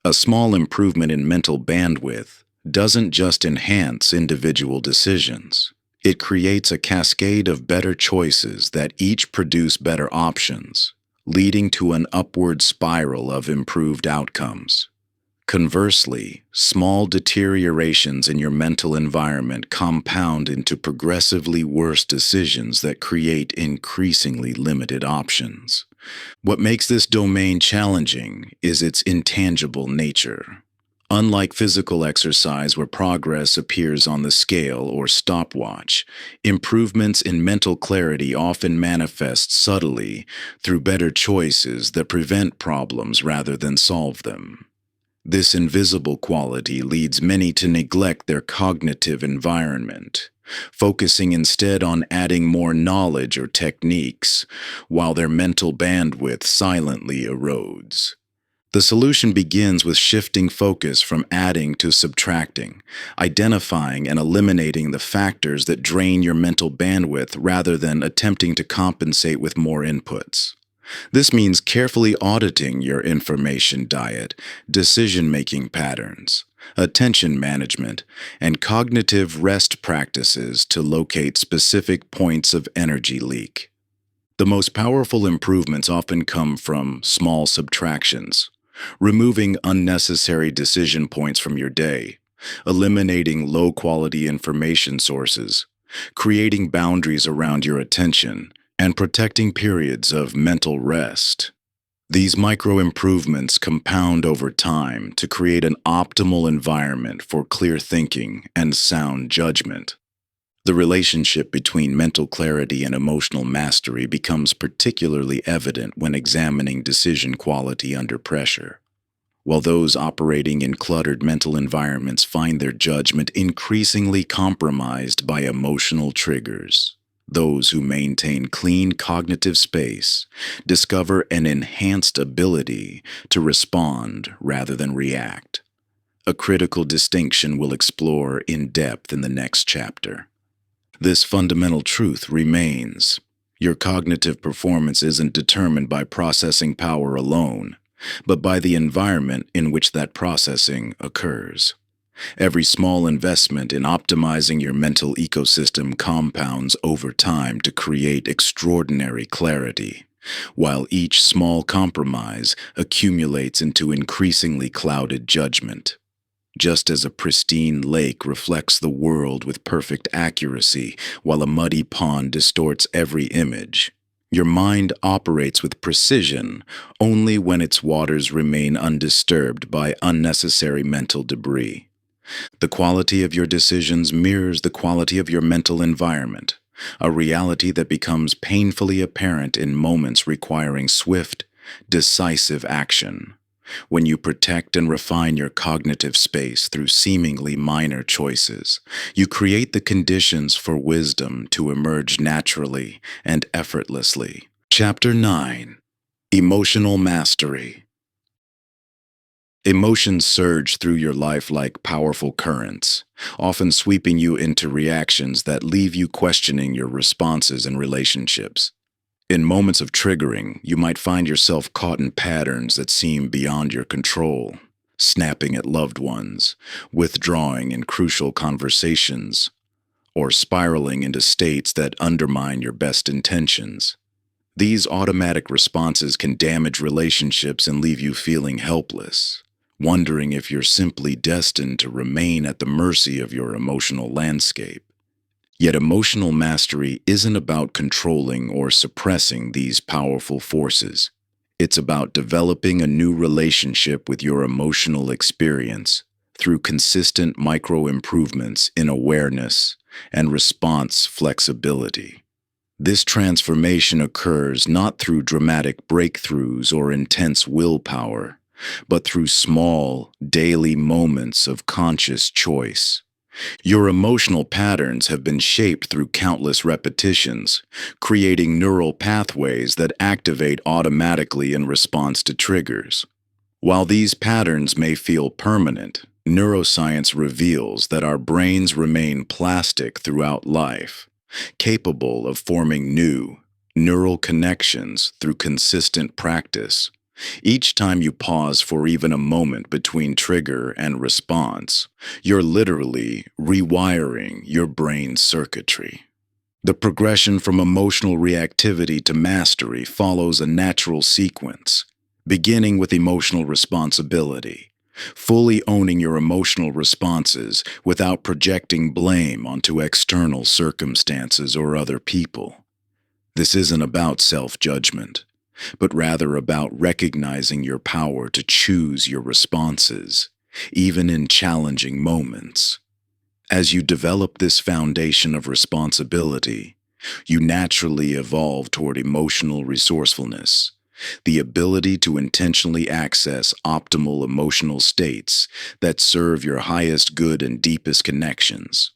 [SPEAKER 1] A small improvement in mental bandwidth doesn't just enhance individual decisions. It creates a cascade of better choices that each produce better options, leading to an upward spiral of improved outcomes. Conversely, small deteriorations in your mental environment compound into progressively worse decisions that create increasingly limited options. What makes this domain challenging is its intangible nature. Unlike physical exercise where progress appears on the scale or stopwatch, improvements in mental clarity often manifest subtly through better choices that prevent problems rather than solve them. This invisible quality leads many to neglect their cognitive environment, focusing instead on adding more knowledge or techniques, while their mental bandwidth silently erodes. The solution begins with shifting focus from adding to subtracting, identifying and eliminating the factors that drain your mental bandwidth rather than attempting to compensate with more inputs. This means carefully auditing your information diet, decision-making patterns, attention management, and cognitive rest practices to locate specific points of energy leak. The most powerful improvements often come from small subtractions, removing unnecessary decision points from your day, eliminating low-quality information sources, creating boundaries around your attention, and protecting periods of mental rest. These micro-improvements compound over time to create an optimal environment for clear thinking and sound judgment. The relationship between mental clarity and emotional mastery becomes particularly evident when examining decision quality under pressure. While those operating in cluttered mental environments find their judgment increasingly compromised by emotional triggers, those who maintain clean cognitive space discover an enhanced ability to respond rather than react. A critical distinction we'll explore in depth in the next chapter. This fundamental truth remains: Your cognitive performance isn't determined by processing power alone, but by the environment in which that processing occurs. Every small investment in optimizing your mental ecosystem compounds over time to create extraordinary clarity, while each small compromise accumulates into increasingly clouded judgment. Just as a pristine lake reflects the world with perfect accuracy, while a muddy pond distorts every image, your mind operates with precision only when its waters remain undisturbed by unnecessary mental debris. The quality of your decisions mirrors the quality of your mental environment, a reality that becomes painfully apparent in moments requiring swift, decisive action. When you protect and refine your cognitive space through seemingly minor choices, you create the conditions for wisdom to emerge naturally and effortlessly. Chapter 9. Emotional Mastery. Emotions surge through your life like powerful currents, often sweeping you into reactions that leave you questioning your responses and relationships. In moments of triggering, you might find yourself caught in patterns that seem beyond your control, snapping at loved ones, withdrawing in crucial conversations, or spiraling into states that undermine your best intentions. These automatic responses can damage relationships and leave you feeling helpless, wondering if you're simply destined to remain at the mercy of your emotional landscape. Yet emotional mastery isn't about controlling or suppressing these powerful forces. It's about developing a new relationship with your emotional experience through consistent micro-improvements in awareness and response flexibility. This transformation occurs not through dramatic breakthroughs or intense willpower, but through small, daily moments of conscious choice. Your emotional patterns have been shaped through countless repetitions, creating neural pathways that activate automatically in response to triggers. While these patterns may feel permanent, neuroscience reveals that our brains remain plastic throughout life, capable of forming new, neural connections through consistent practice. Each time you pause for even a moment between trigger and response, you're literally rewiring your brain's circuitry. The progression from emotional reactivity to mastery follows a natural sequence, beginning with emotional responsibility, fully owning your emotional responses without projecting blame onto external circumstances or other people. This isn't about self-judgment, but rather about recognizing your power to choose your responses, even in challenging moments. As you develop this foundation of responsibility, you naturally evolve toward emotional resourcefulness, the ability to intentionally access optimal emotional states that serve your highest good and deepest connections.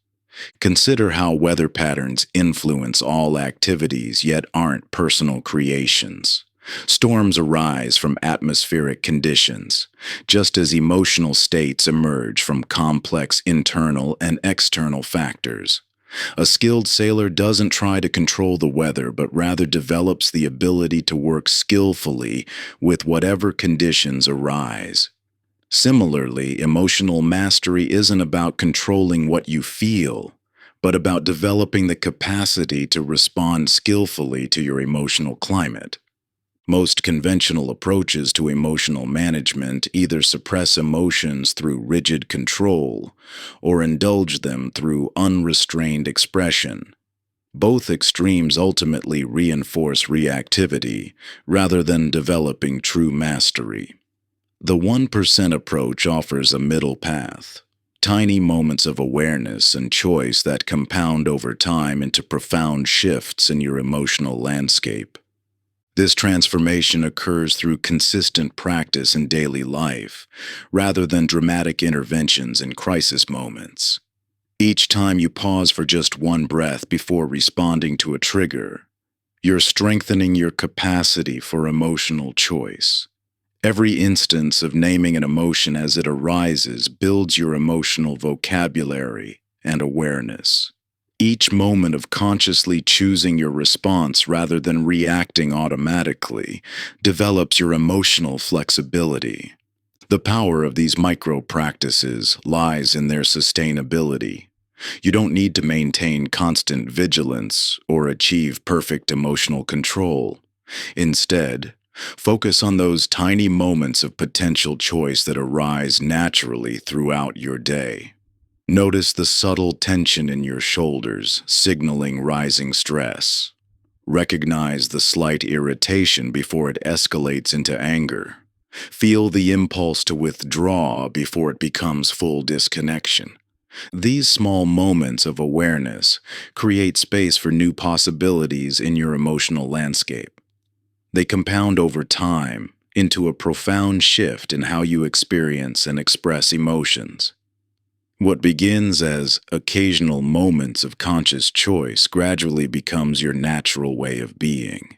[SPEAKER 1] Consider how weather patterns influence all activities yet aren't personal creations. Storms arise from atmospheric conditions, just as emotional states emerge from complex internal and external factors. A skilled sailor doesn't try to control the weather, but rather develops the ability to work skillfully with whatever conditions arise. Similarly, emotional mastery isn't about controlling what you feel, but about developing the capacity to respond skillfully to your emotional climate. Most conventional approaches to emotional management either suppress emotions through rigid control or indulge them through unrestrained expression. Both extremes ultimately reinforce reactivity rather than developing true mastery. The 1% approach offers a middle path, tiny moments of awareness and choice that compound over time into profound shifts in your emotional landscape. This transformation occurs through consistent practice in daily life, rather than dramatic interventions in crisis moments. Each time you pause for just one breath before responding to a trigger, you're strengthening your capacity for emotional choice. Every instance of naming an emotion as it arises builds your emotional vocabulary and awareness. Each moment of consciously choosing your response rather than reacting automatically develops your emotional flexibility. The power of these micro practices lies in their sustainability. You don't need to maintain constant vigilance or achieve perfect emotional control. Instead, focus on those tiny moments of potential choice that arise naturally throughout your day. Notice the subtle tension in your shoulders, signaling rising stress. Recognize the slight irritation before it escalates into anger. Feel the impulse to withdraw before it becomes full disconnection. These small moments of awareness create space for new possibilities in your emotional landscape. They compound over time into a profound shift in how you experience and express emotions. What begins as occasional moments of conscious choice gradually becomes your natural way of being.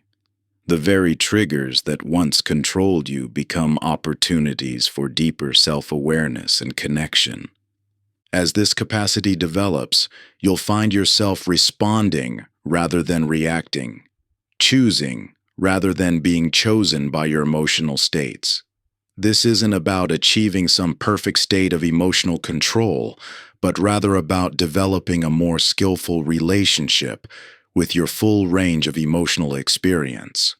[SPEAKER 1] The very triggers that once controlled you become opportunities for deeper self-awareness and connection. As this capacity develops, you'll find yourself responding rather than reacting, choosing rather than being chosen by your emotional states. This isn't about achieving some perfect state of emotional control, but rather about developing a more skillful relationship with your full range of emotional experience.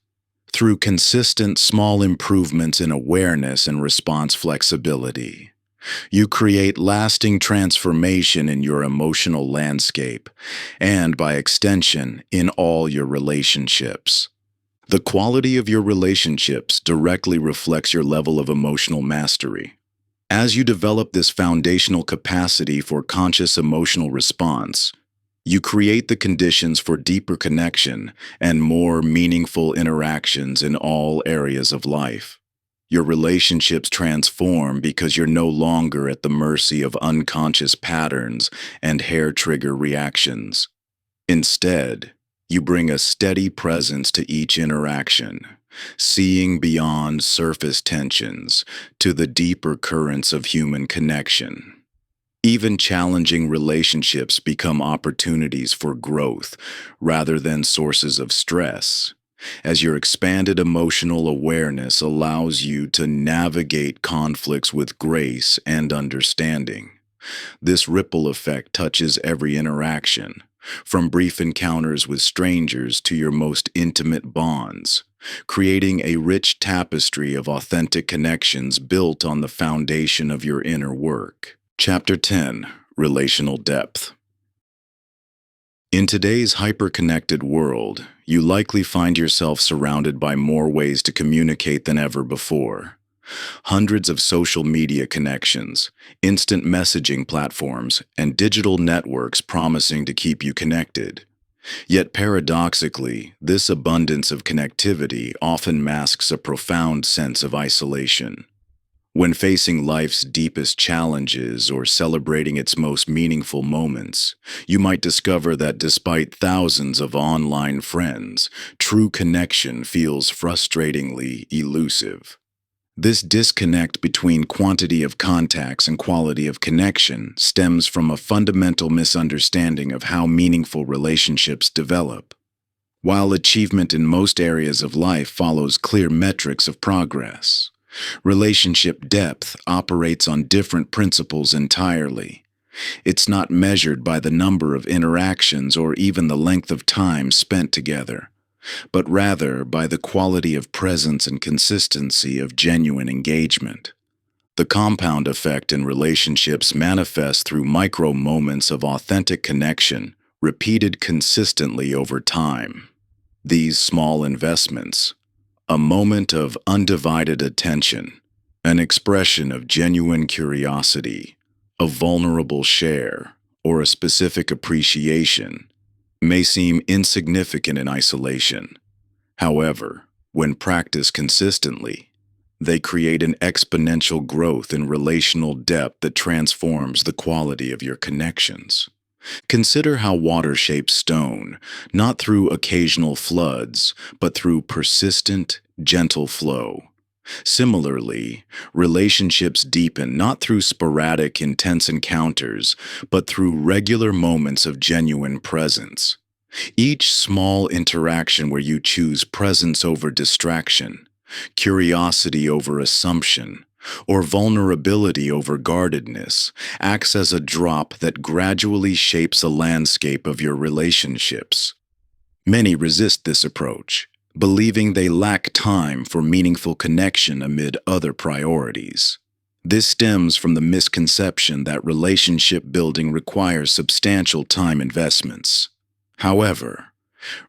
[SPEAKER 1] Through consistent small improvements in awareness and response flexibility, you create lasting transformation in your emotional landscape and, by extension, in all your relationships. The quality of your relationships directly reflects your level of emotional mastery. As you develop this foundational capacity for conscious emotional response, you create the conditions for deeper connection and more meaningful interactions in all areas of life. Your relationships transform because you're no longer at the mercy of unconscious patterns and hair-trigger reactions. Instead, you bring a steady presence to each interaction, seeing beyond surface tensions to the deeper currents of human connection. Even challenging relationships become opportunities for growth rather than sources of stress, as your expanded emotional awareness allows you to navigate conflicts with grace and understanding. This ripple effect touches every interaction, from brief encounters with strangers to your most intimate bonds, creating a rich tapestry of authentic connections built on the foundation of your inner work. Chapter 10: Relational Depth. In today's hyper-connected world, you likely find yourself surrounded by more ways to communicate than ever before. Hundreds of social media connections, instant messaging platforms, and digital networks promising to keep you connected. Yet paradoxically, this abundance of connectivity often masks a profound sense of isolation. When facing life's deepest challenges or celebrating its most meaningful moments, you might discover that despite thousands of online friends, true connection feels frustratingly elusive. This disconnect between quantity of contacts and quality of connection stems from a fundamental misunderstanding of how meaningful relationships develop. While achievement in most areas of life follows clear metrics of progress, relationship depth operates on different principles entirely. It's not measured by the number of interactions or even the length of time spent together, but rather by the quality of presence and consistency of genuine engagement. The compound effect in relationships manifests through micro moments of authentic connection, repeated consistently over time. These small investments, a moment of undivided attention, an expression of genuine curiosity, a vulnerable share, or a specific appreciation, may seem insignificant in isolation. However, when practiced consistently, they create an exponential growth in relational depth that transforms the quality of your connections. Consider how water shapes stone, not through occasional floods, but through persistent, gentle flow. Similarly, relationships deepen not through sporadic, intense encounters, but through regular moments of genuine presence. Each small interaction where you choose presence over distraction, curiosity over assumption, or vulnerability over guardedness acts as a drop that gradually shapes the landscape of your relationships. Many resist this approach, believing they lack time for meaningful connection amid other priorities. This stems from the misconception that relationship building requires substantial time investments. However,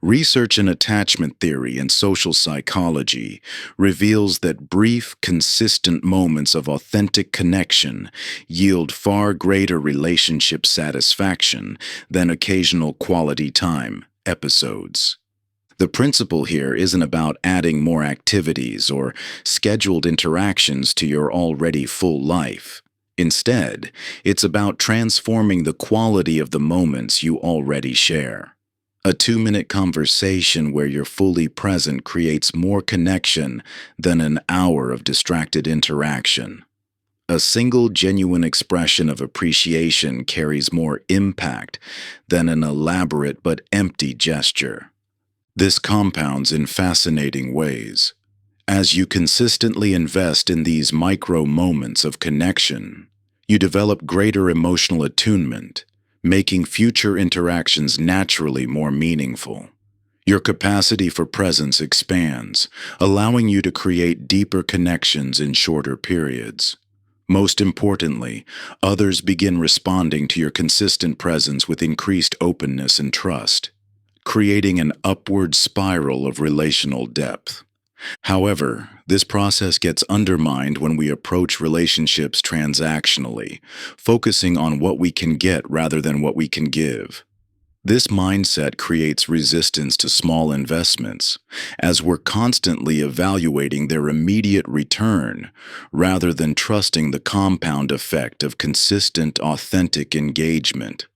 [SPEAKER 1] research in attachment theory and social psychology reveals that brief, consistent moments of authentic connection yield far greater relationship satisfaction than occasional quality time episodes. The principle here isn't about adding more activities or scheduled interactions to your already full life. Instead, it's about transforming the quality of the moments you already share. A 2-minute conversation where you're fully present creates more connection than an hour of distracted interaction. A single genuine expression of appreciation carries more impact than an elaborate but empty gesture. This compounds in fascinating ways. As you consistently invest in these micro moments of connection, you develop greater emotional attunement, making future interactions naturally more meaningful. Your capacity for presence expands, allowing you to create deeper connections in shorter periods. Most importantly, others begin responding to your consistent presence with increased openness and trust, creating an upward spiral of relational depth. However, this process gets undermined when we approach relationships transactionally, focusing on what we can get rather than what we can give. This mindset creates resistance to small investments, as we're constantly evaluating their immediate return rather than trusting the compound effect of consistent, authentic engagement.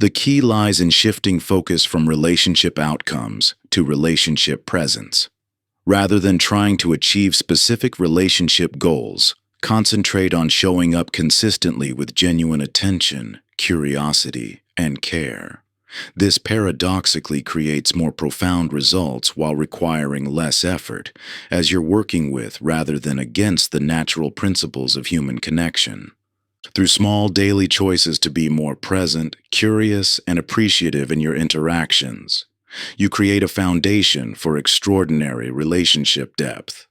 [SPEAKER 1] The key lies in shifting focus from relationship outcomes to relationship presence. Rather than trying to achieve specific relationship goals, concentrate on showing up consistently with genuine attention, curiosity, and care. This paradoxically creates more profound results while requiring less effort, as you're working with rather than against the natural principles of human connection. Through small daily choices to be more present, curious, and appreciative in your interactions, you create a foundation for extraordinary relationship depth.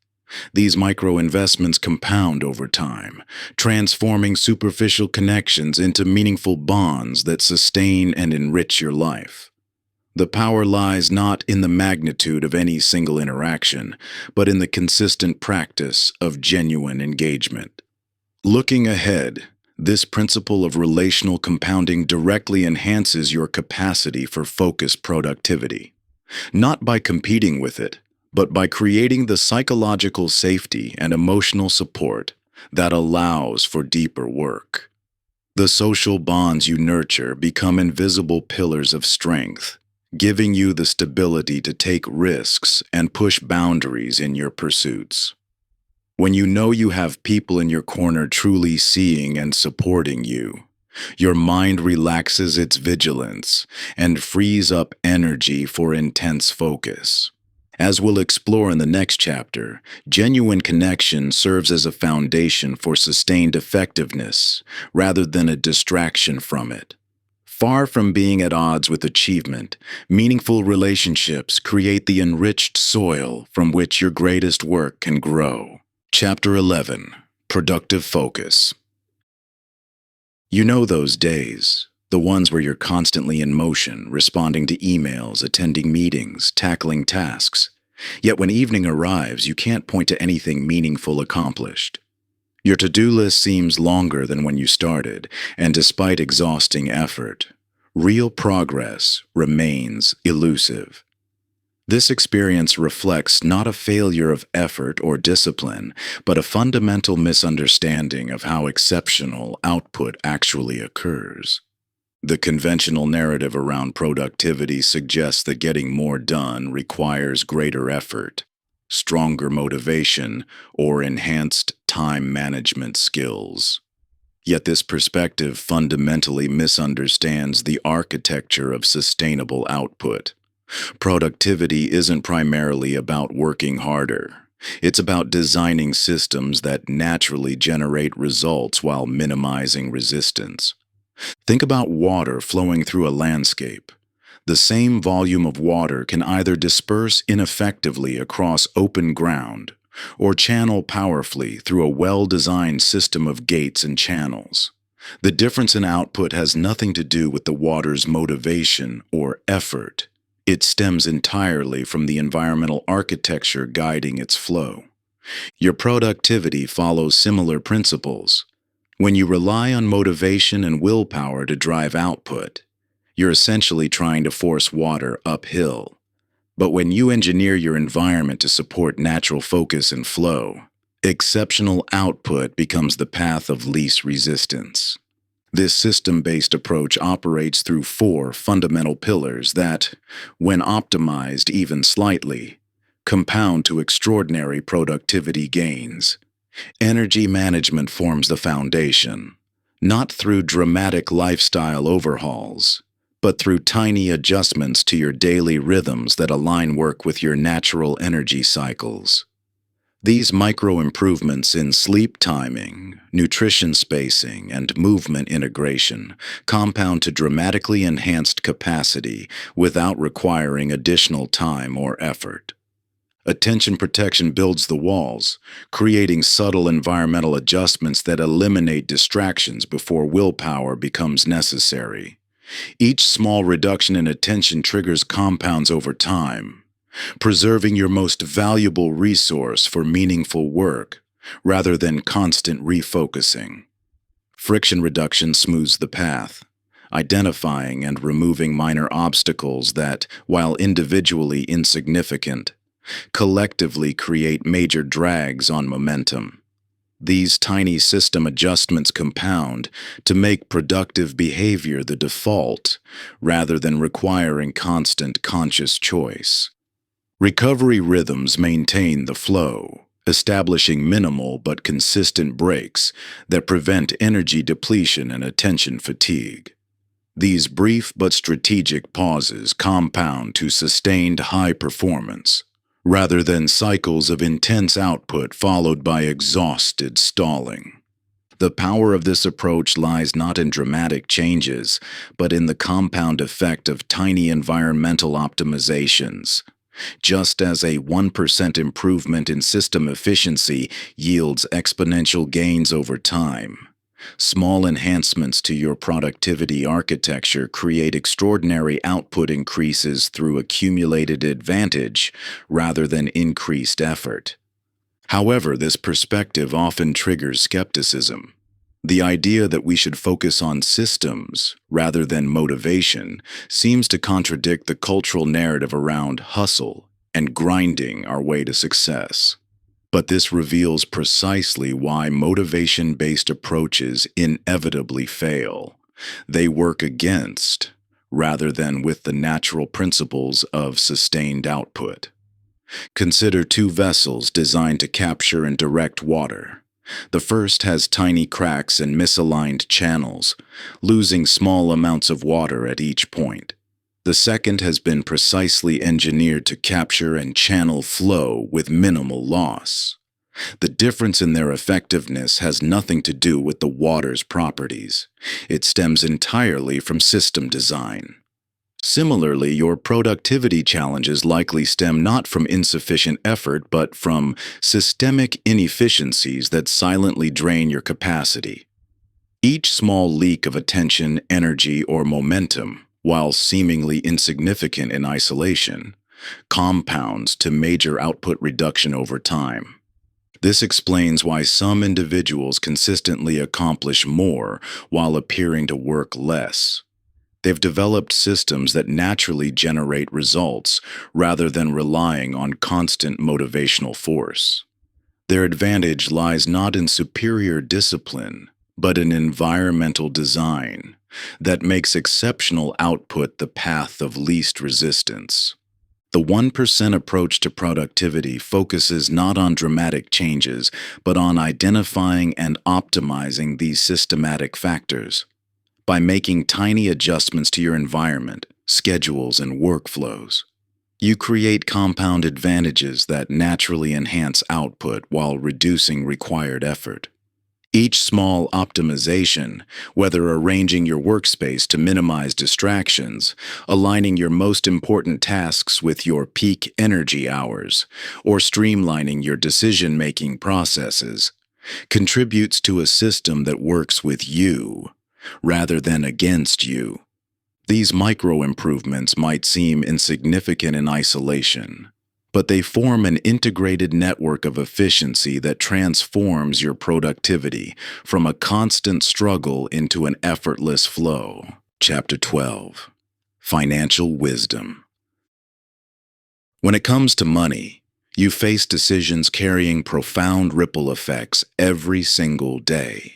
[SPEAKER 1] These micro-investments compound over time, transforming superficial connections into meaningful bonds that sustain and enrich your life. The power lies not in the magnitude of any single interaction, but in the consistent practice of genuine engagement. Looking ahead, this principle of relational compounding directly enhances your capacity for focused productivity, not by competing with it, but by creating the psychological safety and emotional support that allows for deeper work. The social bonds you nurture become invisible pillars of strength, giving you the stability to take risks and push boundaries in your pursuits. When you know you have people in your corner truly seeing and supporting you, your mind relaxes its vigilance and frees up energy for intense focus. As we'll explore in the next chapter, genuine connection serves as a foundation for sustained effectiveness rather than a distraction from it. Far from being at odds with achievement, meaningful relationships create the enriched soil from which your greatest work can grow. Chapter 11. Productive Focus. You know those days, the ones where you're constantly in motion, responding to emails, attending meetings, tackling tasks. Yet when evening arrives, you can't point to anything meaningful accomplished. Your to-do list seems longer than when you started, and despite exhausting effort, real progress remains elusive. This experience reflects not a failure of effort or discipline, but a fundamental misunderstanding of how exceptional output actually occurs. The conventional narrative around productivity suggests that getting more done requires greater effort. stronger motivation, or enhanced time management skills. Yet this perspective fundamentally misunderstands the architecture of sustainable output. Productivity isn't primarily about working harder. It's about designing systems that naturally generate results while minimizing resistance. Think about water flowing through a landscape. The same volume of water can either disperse ineffectively across open ground or channel powerfully through a well-designed system of gates and channels. The difference in output has nothing to do with the water's motivation or effort. It stems entirely from the environmental architecture guiding its flow. Your productivity follows similar principles. When you rely on motivation and willpower to drive output, you're essentially trying to force water uphill. But when you engineer your environment to support natural focus and flow, exceptional output becomes the path of least resistance. This system-based approach operates through four fundamental pillars that, when optimized even slightly, compound to extraordinary productivity gains. Energy management forms the foundation, not through dramatic lifestyle overhauls, but through tiny adjustments to your daily rhythms that align work with your natural energy cycles. These micro-improvements in sleep timing, nutrition spacing, and movement integration compound to dramatically enhanced capacity without requiring additional time or effort. Attention protection builds the walls, creating subtle environmental adjustments that eliminate distractions before willpower becomes necessary. Each small reduction in attention triggers compounds over time, preserving your most valuable resource for meaningful work rather than constant refocusing. Friction reduction smooths the path, identifying and removing minor obstacles that, while individually insignificant, collectively create major drags on momentum. These tiny system adjustments compound to make productive behavior the default rather than requiring constant conscious choice. Recovery rhythms maintain the flow, establishing minimal but consistent breaks that prevent energy depletion and attention fatigue. These brief but strategic pauses compound to sustained high performance, rather than cycles of intense output followed by exhausted stalling. The power of this approach lies not in dramatic changes, but in the compound effect of tiny environmental optimizations. Just as a 1% improvement in system efficiency yields exponential gains over time, small enhancements to your productivity architecture create extraordinary output increases through accumulated advantage rather than increased effort. However, this perspective often triggers skepticism. The idea that we should focus on systems rather than motivation seems to contradict the cultural narrative around hustle and grinding our way to success. But this reveals precisely why motivation-based approaches inevitably fail. They work against, rather than with the natural principles of sustained output. Consider two vessels designed to capture and direct water. The first has tiny cracks and misaligned channels, losing small amounts of water at each point. The second has been precisely engineered to capture and channel flow with minimal loss. The difference in their effectiveness has nothing to do with the water's properties. It stems entirely from system design. Similarly, your productivity challenges likely stem not from insufficient effort but from systemic inefficiencies that silently drain your capacity. Each small leak of attention, energy, or momentum, while seemingly insignificant in isolation, compounds to major output reduction over time. This explains why some individuals consistently accomplish more while appearing to work less. They've developed systems that naturally generate results rather than relying on constant motivational force. Their advantage lies not in superior discipline, but in environmental design that makes exceptional output the path of least resistance. The 1% approach to productivity focuses not on dramatic changes, but on identifying and optimizing these systematic factors. By making tiny adjustments to your environment, schedules, and workflows, you create compound advantages that naturally enhance output while reducing required effort. Each small optimization, whether arranging your workspace to minimize distractions, aligning your most important tasks with your peak energy hours, or streamlining your decision-making processes, contributes to a system that works with you rather than against you. These micro improvements might seem insignificant in isolation, but they form an integrated network of efficiency that transforms your productivity from a constant struggle into an effortless flow. Chapter 12. Financial Wisdom. When it comes to money, you face decisions carrying profound ripple effects every single day.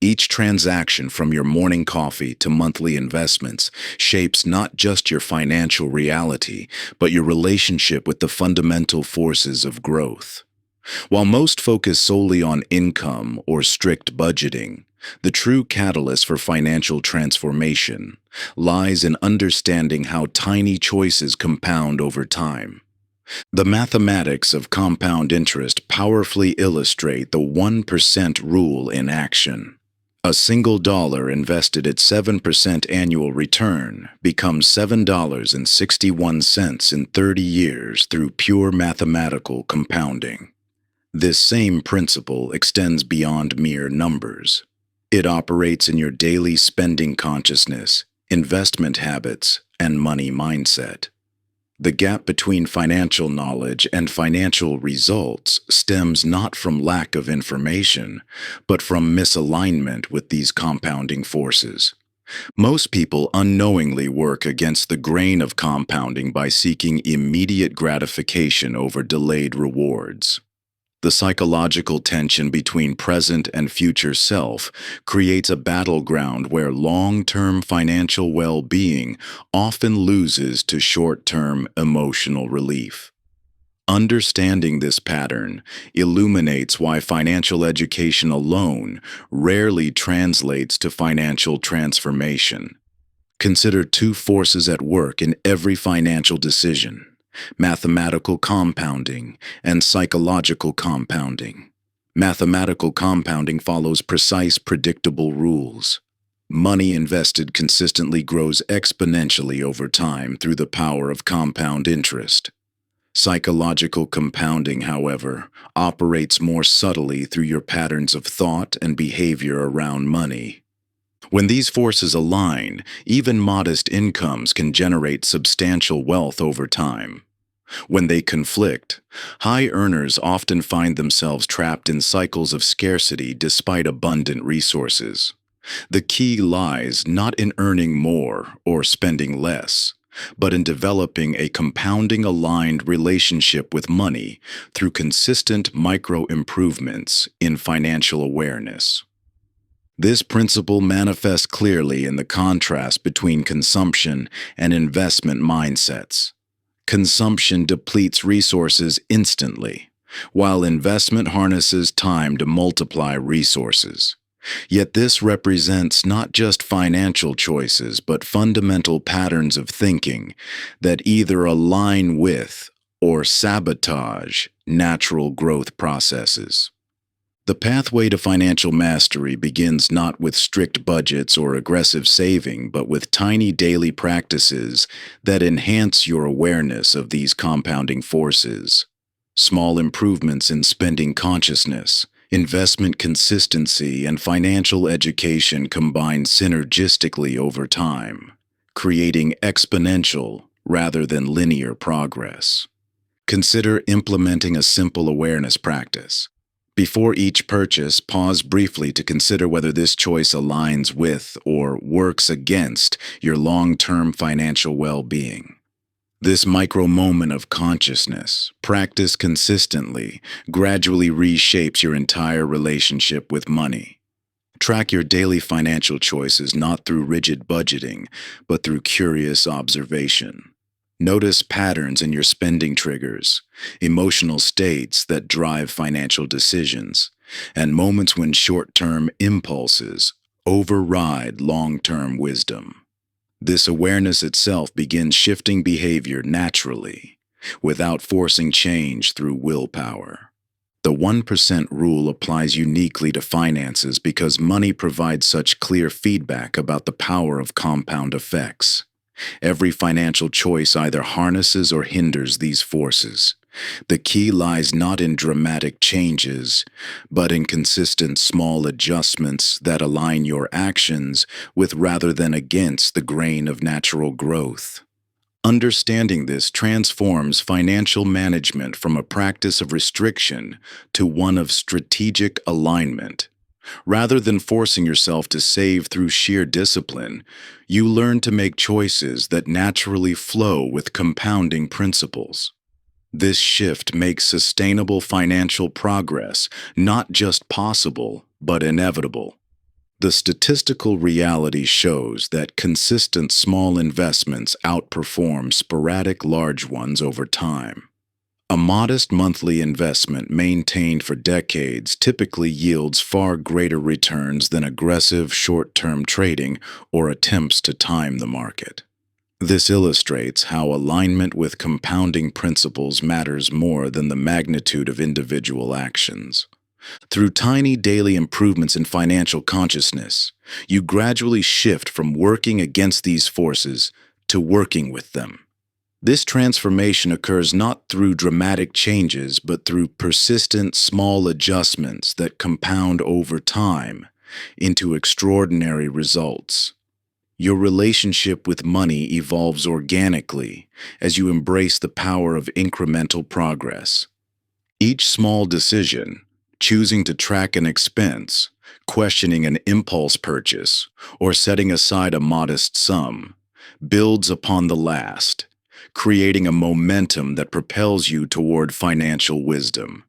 [SPEAKER 1] Each transaction, from your morning coffee to monthly investments, shapes not just your financial reality, but your relationship with the fundamental forces of growth. While most focus solely on income or strict budgeting, the true catalyst for financial transformation lies in understanding how tiny choices compound over time. The mathematics of compound interest powerfully illustrate the 1% rule in action. A single dollar invested at 7% annual return becomes $7.61 in 30 years through pure mathematical compounding. This same principle extends beyond mere numbers. It operates in your daily spending consciousness, investment habits, and money mindset. The gap between financial knowledge and financial results stems not from lack of information, but from misalignment with these compounding forces. Most people unknowingly work against the grain of compounding by seeking immediate gratification over delayed rewards. The psychological tension between present and future self creates a battleground where long-term financial well-being often loses to short-term emotional relief. Understanding this pattern illuminates why financial education alone rarely translates to financial transformation. Consider two forces at work in every financial decision: mathematical compounding and psychological compounding. Mathematical compounding follows precise, predictable rules. Money invested consistently grows exponentially over time through the power of compound interest. Psychological compounding, however, operates more subtly through your patterns of thought and behavior around money. When these forces align, even modest incomes can generate substantial wealth over time. When they conflict, high earners often find themselves trapped in cycles of scarcity despite abundant resources. The key lies not in earning more or spending less, but in developing a compounding aligned relationship with money through consistent micro improvements in financial awareness. This principle manifests clearly in the contrast between consumption and investment mindsets. Consumption depletes resources instantly, while investment harnesses time to multiply resources. Yet this represents not just financial choices, but fundamental patterns of thinking that either align with or sabotage natural growth processes. The pathway to financial mastery begins not with strict budgets or aggressive saving, but with tiny daily practices that enhance your awareness of these compounding forces. Small improvements in spending consciousness, investment consistency, and financial education combine synergistically over time, creating exponential rather than linear progress. Consider implementing a simple awareness practice. Before each purchase, pause briefly to consider whether this choice aligns with or works against your long-term financial well-being. This micro moment of consciousness, practiced consistently, gradually reshapes your entire relationship with money. Track your daily financial choices not through rigid budgeting, but through curious observation. Notice patterns in your spending triggers, emotional states that drive financial decisions, and moments when short-term impulses override long-term wisdom. This awareness itself begins shifting behavior naturally, without forcing change through willpower. The 1% rule applies uniquely to finances because money provides such clear feedback about the power of compound effects. Every financial choice either harnesses or hinders these forces. The key lies not in dramatic changes, but in consistent small adjustments that align your actions with rather than against the grain of natural growth. Understanding this transforms financial management from a practice of restriction to one of strategic alignment. Rather than forcing yourself to save through sheer discipline, you learn to make choices that naturally flow with compounding principles. This shift makes sustainable financial progress not just possible, but inevitable. The statistical reality shows that consistent small investments outperform sporadic large ones over time. A modest monthly investment maintained for decades typically yields far greater returns than aggressive short-term trading or attempts to time the market. This illustrates how alignment with compounding principles matters more than the magnitude of individual actions. Through tiny daily improvements in financial consciousness, you gradually shift from working against these forces to working with them. This transformation occurs not through dramatic changes, but through persistent small adjustments that compound over time into extraordinary results. Your relationship with money evolves organically as you embrace the power of incremental progress. Each small decision, choosing to track an expense, questioning an impulse purchase, or setting aside a modest sum, builds upon the last, creating a momentum that propels you toward financial wisdom.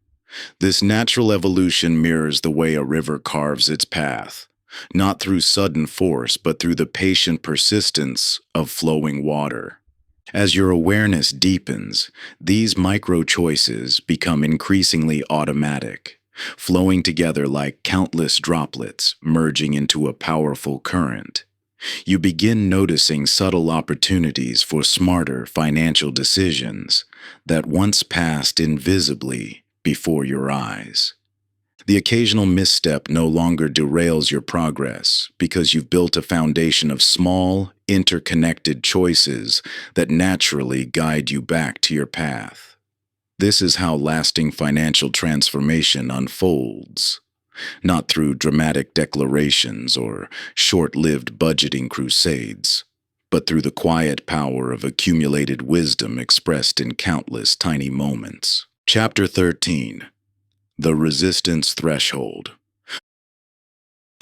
[SPEAKER 1] This natural evolution mirrors the way a river carves its path, not through sudden force, but through the patient persistence of flowing water. As your awareness deepens, these micro-choices become increasingly automatic, flowing together like countless droplets merging into a powerful current. You begin noticing subtle opportunities for smarter financial decisions that once passed invisibly before your eyes. The occasional misstep no longer derails your progress because you've built a foundation of small, interconnected choices that naturally guide you back to your path. This is how lasting financial transformation unfolds, not through dramatic declarations or short-lived budgeting crusades, but through the quiet power of accumulated wisdom expressed in countless tiny moments. Chapter 13. The Resistance Threshold.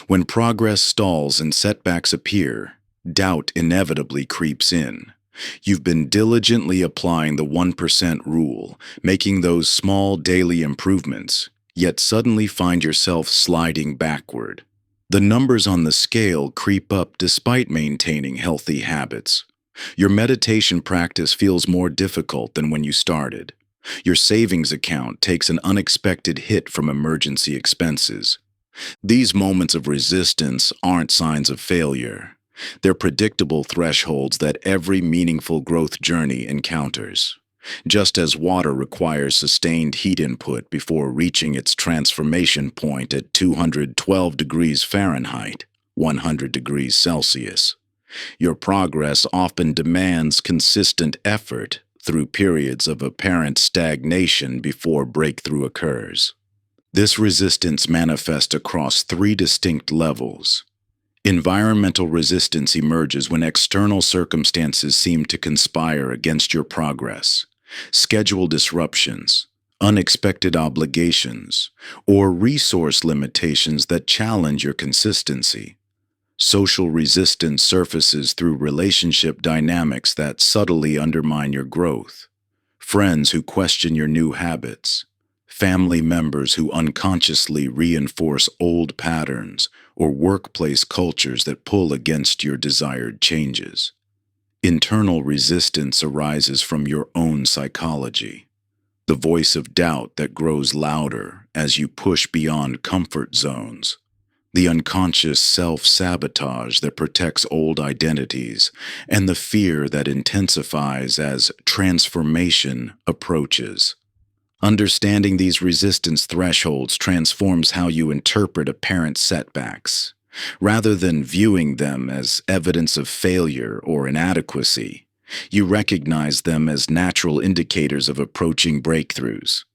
[SPEAKER 1] When progress stalls and setbacks appear, doubt inevitably creeps in. You've been diligently applying the 1% rule, making those small daily improvements, yet suddenly find yourself sliding backward. The numbers on the scale creep up despite maintaining healthy habits. Your meditation practice feels more difficult than when you started. Your savings account takes an unexpected hit from emergency expenses. These moments of resistance aren't signs of failure. They're predictable thresholds that every meaningful growth journey encounters. Just as water requires sustained heat input before reaching its transformation point at 212 degrees Fahrenheit, 100 degrees Celsius, your progress often demands consistent effort through periods of apparent stagnation before breakthrough occurs. This resistance manifests across three distinct levels. Environmental resistance emerges when external circumstances seem to conspire against your progress. Schedule disruptions, unexpected obligations, or resource limitations that challenge your consistency. Social resistance surfaces through relationship dynamics that subtly undermine your growth. Friends who question your new habits, family members who unconsciously reinforce old patterns, or workplace cultures that pull against your desired changes. Internal resistance arises from your own psychology, the voice of doubt that grows louder as you push beyond comfort zones, the unconscious self-sabotage that protects old identities, and the fear that intensifies as transformation approaches. Understanding these resistance thresholds transforms how you interpret apparent setbacks. Rather than viewing them as evidence of failure or inadequacy, you recognize them as natural indicators of approaching breakthroughs.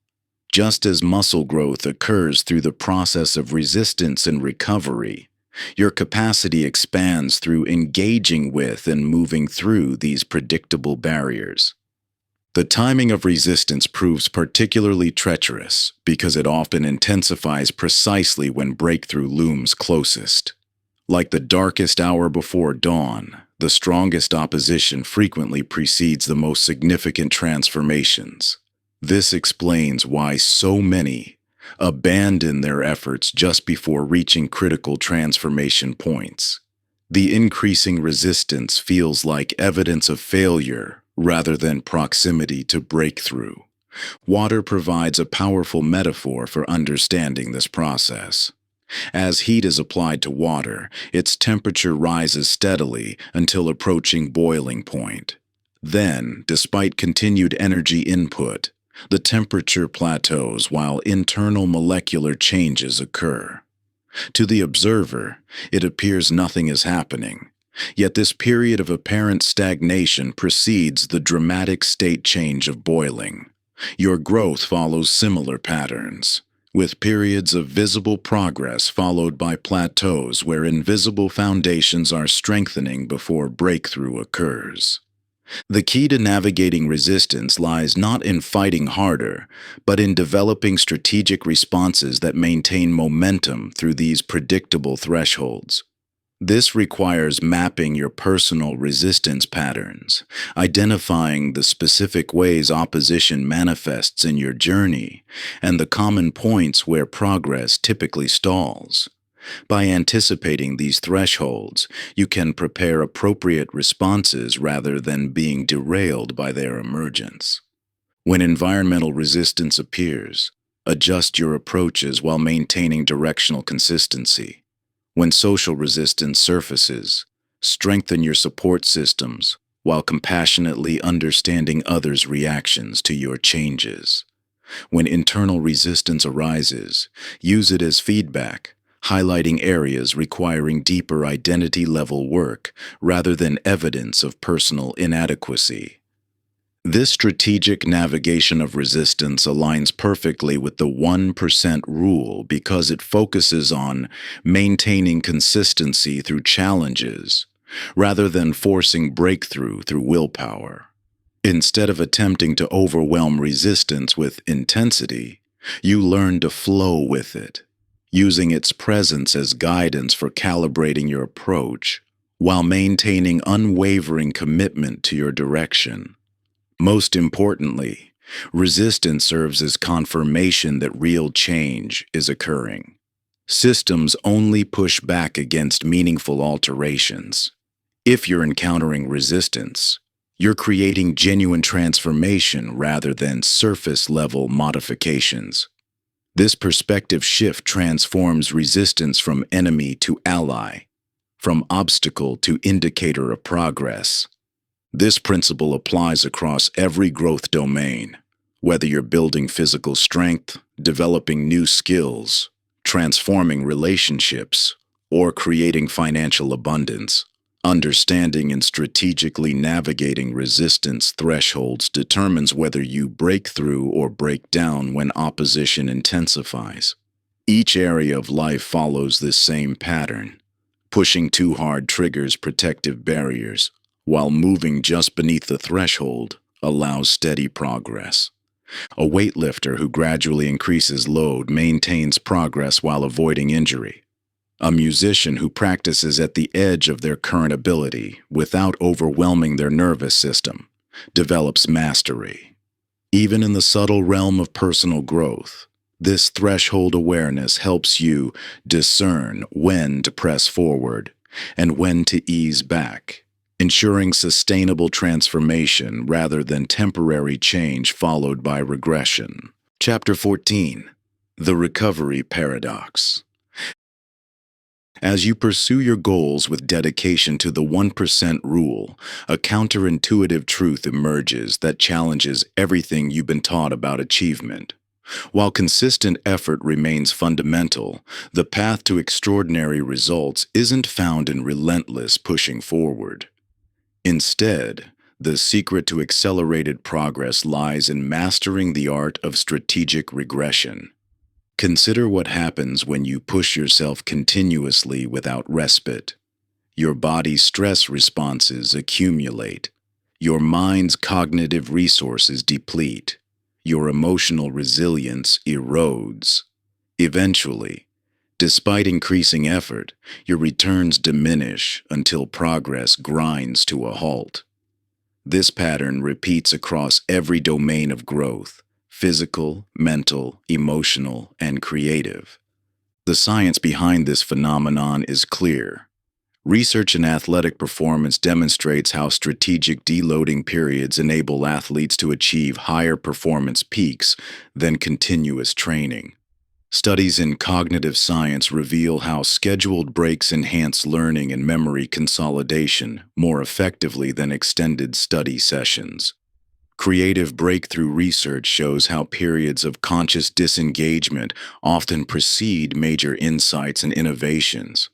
[SPEAKER 1] Just as muscle growth occurs through the process of resistance and recovery, your capacity expands through engaging with and moving through these predictable barriers. The timing of resistance proves particularly treacherous because it often intensifies precisely when breakthrough looms closest. Like the darkest hour before dawn, the strongest opposition frequently precedes the most significant transformations. This explains why so many abandon their efforts just before reaching critical transformation points. The increasing resistance feels like evidence of failure rather than proximity to breakthrough. Water provides a powerful metaphor for understanding this process. As heat is applied to water, its temperature rises steadily until approaching boiling point. Then, despite continued energy input, the temperature plateaus while internal molecular changes occur. To the observer, it appears nothing is happening. Yet this period of apparent stagnation precedes the dramatic state change of boiling. Your growth follows similar patterns, with periods of visible progress followed by plateaus where invisible foundations are strengthening before breakthrough occurs. The key to navigating resistance lies not in fighting harder, but in developing strategic responses that maintain momentum through these predictable thresholds. This requires mapping your personal resistance patterns, identifying the specific ways opposition manifests in your journey, and the common points where progress typically stalls. By anticipating these thresholds, you can prepare appropriate responses rather than being derailed by their emergence. When environmental resistance appears, adjust your approaches while maintaining directional consistency. When social resistance surfaces, strengthen your support systems while compassionately understanding others' reactions to your changes. When internal resistance arises, use it as feedback, highlighting areas requiring deeper identity-level work rather than evidence of personal inadequacy. This strategic navigation of resistance aligns perfectly with the 1% rule because it focuses on maintaining consistency through challenges rather than forcing breakthrough through willpower. Instead of attempting to overwhelm resistance with intensity, you learn to flow with it, using its presence as guidance for calibrating your approach while maintaining unwavering commitment to your direction. Most importantly, resistance serves as confirmation that real change is occurring. Systems only push back against meaningful alterations. If you're encountering resistance, you're creating genuine transformation rather than surface-level modifications. This perspective shift transforms resistance from enemy to ally, from obstacle to indicator of progress. This principle applies across every growth domain, whether you're building physical strength, developing new skills, transforming relationships, or creating financial abundance. Understanding and strategically navigating resistance thresholds determines whether you break through or break down when opposition intensifies. Each area of life follows this same pattern. Pushing too hard triggers protective barriers, while moving just beneath the threshold allows steady progress. A weightlifter who gradually increases load maintains progress while avoiding injury. A musician who practices at the edge of their current ability without overwhelming their nervous system develops mastery. Even in the subtle realm of personal growth, this threshold awareness helps you discern when to press forward and when to ease back. ensuring sustainable transformation rather than temporary change followed by regression. Chapter 14. The Recovery Paradox. As you pursue your goals with dedication to the 1% rule, a counterintuitive truth emerges that challenges everything you've been taught about achievement. While consistent effort remains fundamental, the path to extraordinary results isn't found in relentless pushing forward. Instead, the secret to accelerated progress lies in mastering the art of strategic regression. Consider what happens when you push yourself continuously without respite. Your body's stress responses accumulate. Your mind's cognitive resources deplete. Your emotional resilience erodes. Eventually, despite increasing effort, your returns diminish until progress grinds to a halt. This pattern repeats across every domain of growth: physical, mental, emotional, and creative. The science behind this phenomenon is clear. Research in athletic performance demonstrates how strategic deloading periods enable athletes to achieve higher performance peaks than continuous training. Studies in cognitive science reveal how scheduled breaks enhance learning and memory consolidation more effectively than extended study sessions. Creative breakthrough research shows how periods of conscious disengagement often precede major insights and innovations.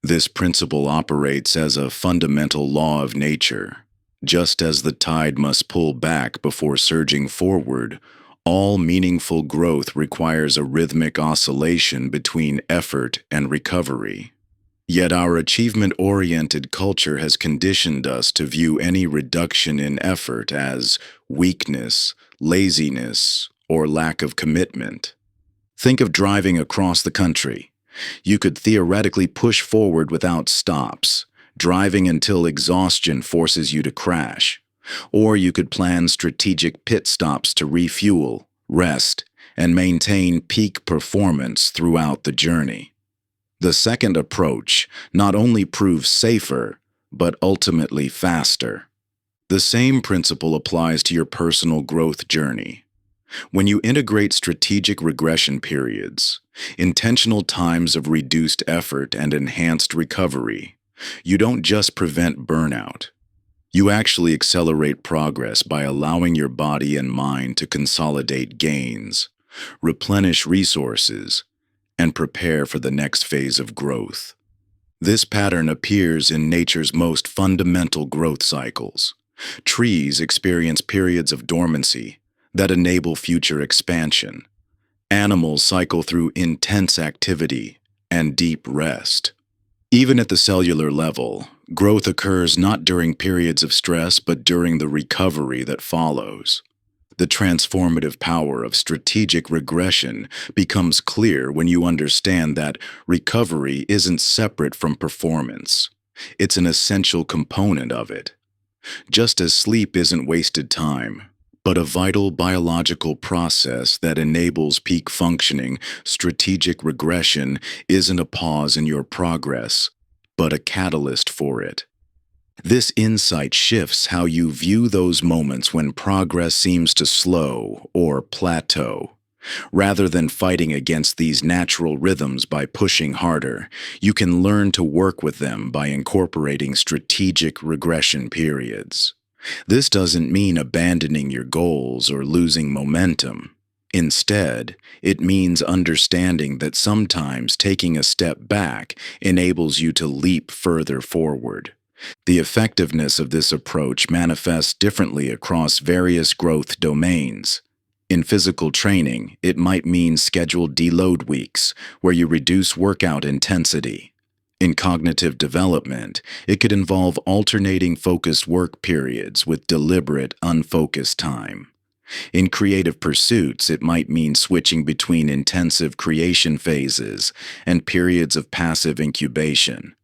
[SPEAKER 1] This principle operates as a fundamental law of nature. Just as the tide must pull back before surging forward, all meaningful growth requires a rhythmic oscillation between effort and recovery. Yet our achievement-oriented culture has conditioned us to view any reduction in effort as weakness, laziness, or lack of commitment. Think of driving across the country. You could theoretically push forward without stops, driving until exhaustion forces you to crash. Or you could plan strategic pit stops to refuel, rest, and maintain peak performance throughout the journey. The second approach not only proves safer, but ultimately faster. The same principle applies to your personal growth journey. When you integrate strategic regression periods, intentional times of reduced effort and enhanced recovery, you don't just prevent burnout. You actually accelerate progress by allowing your body and mind to consolidate gains, replenish resources, and prepare for the next phase of growth. This pattern appears in nature's most fundamental growth cycles. Trees experience periods of dormancy that enable future expansion. Animals cycle through intense activity and deep rest. Even at the cellular level, growth occurs not during periods of stress but during the recovery that follows. The transformative power of strategic regression becomes clear when you understand that recovery isn't separate from performance. It's an essential component of it. Just as sleep isn't wasted time, but a vital biological process that enables peak functioning, strategic regression isn't a pause in your progress, but a catalyst for it. This insight shifts how you view those moments when progress seems to slow or plateau. Rather than fighting against these natural rhythms by pushing harder, you can learn to work with them by incorporating strategic regression periods. This doesn't mean abandoning your goals or losing momentum. Instead, it means understanding that sometimes taking a step back enables you to leap further forward. The effectiveness of this approach manifests differently across various growth domains. In physical training, it might mean scheduled deload weeks, where you reduce workout intensity. In cognitive development, it could involve alternating focused work periods with deliberate, unfocused time. In creative pursuits, it might mean switching between intensive creation phases and periods of passive incubation.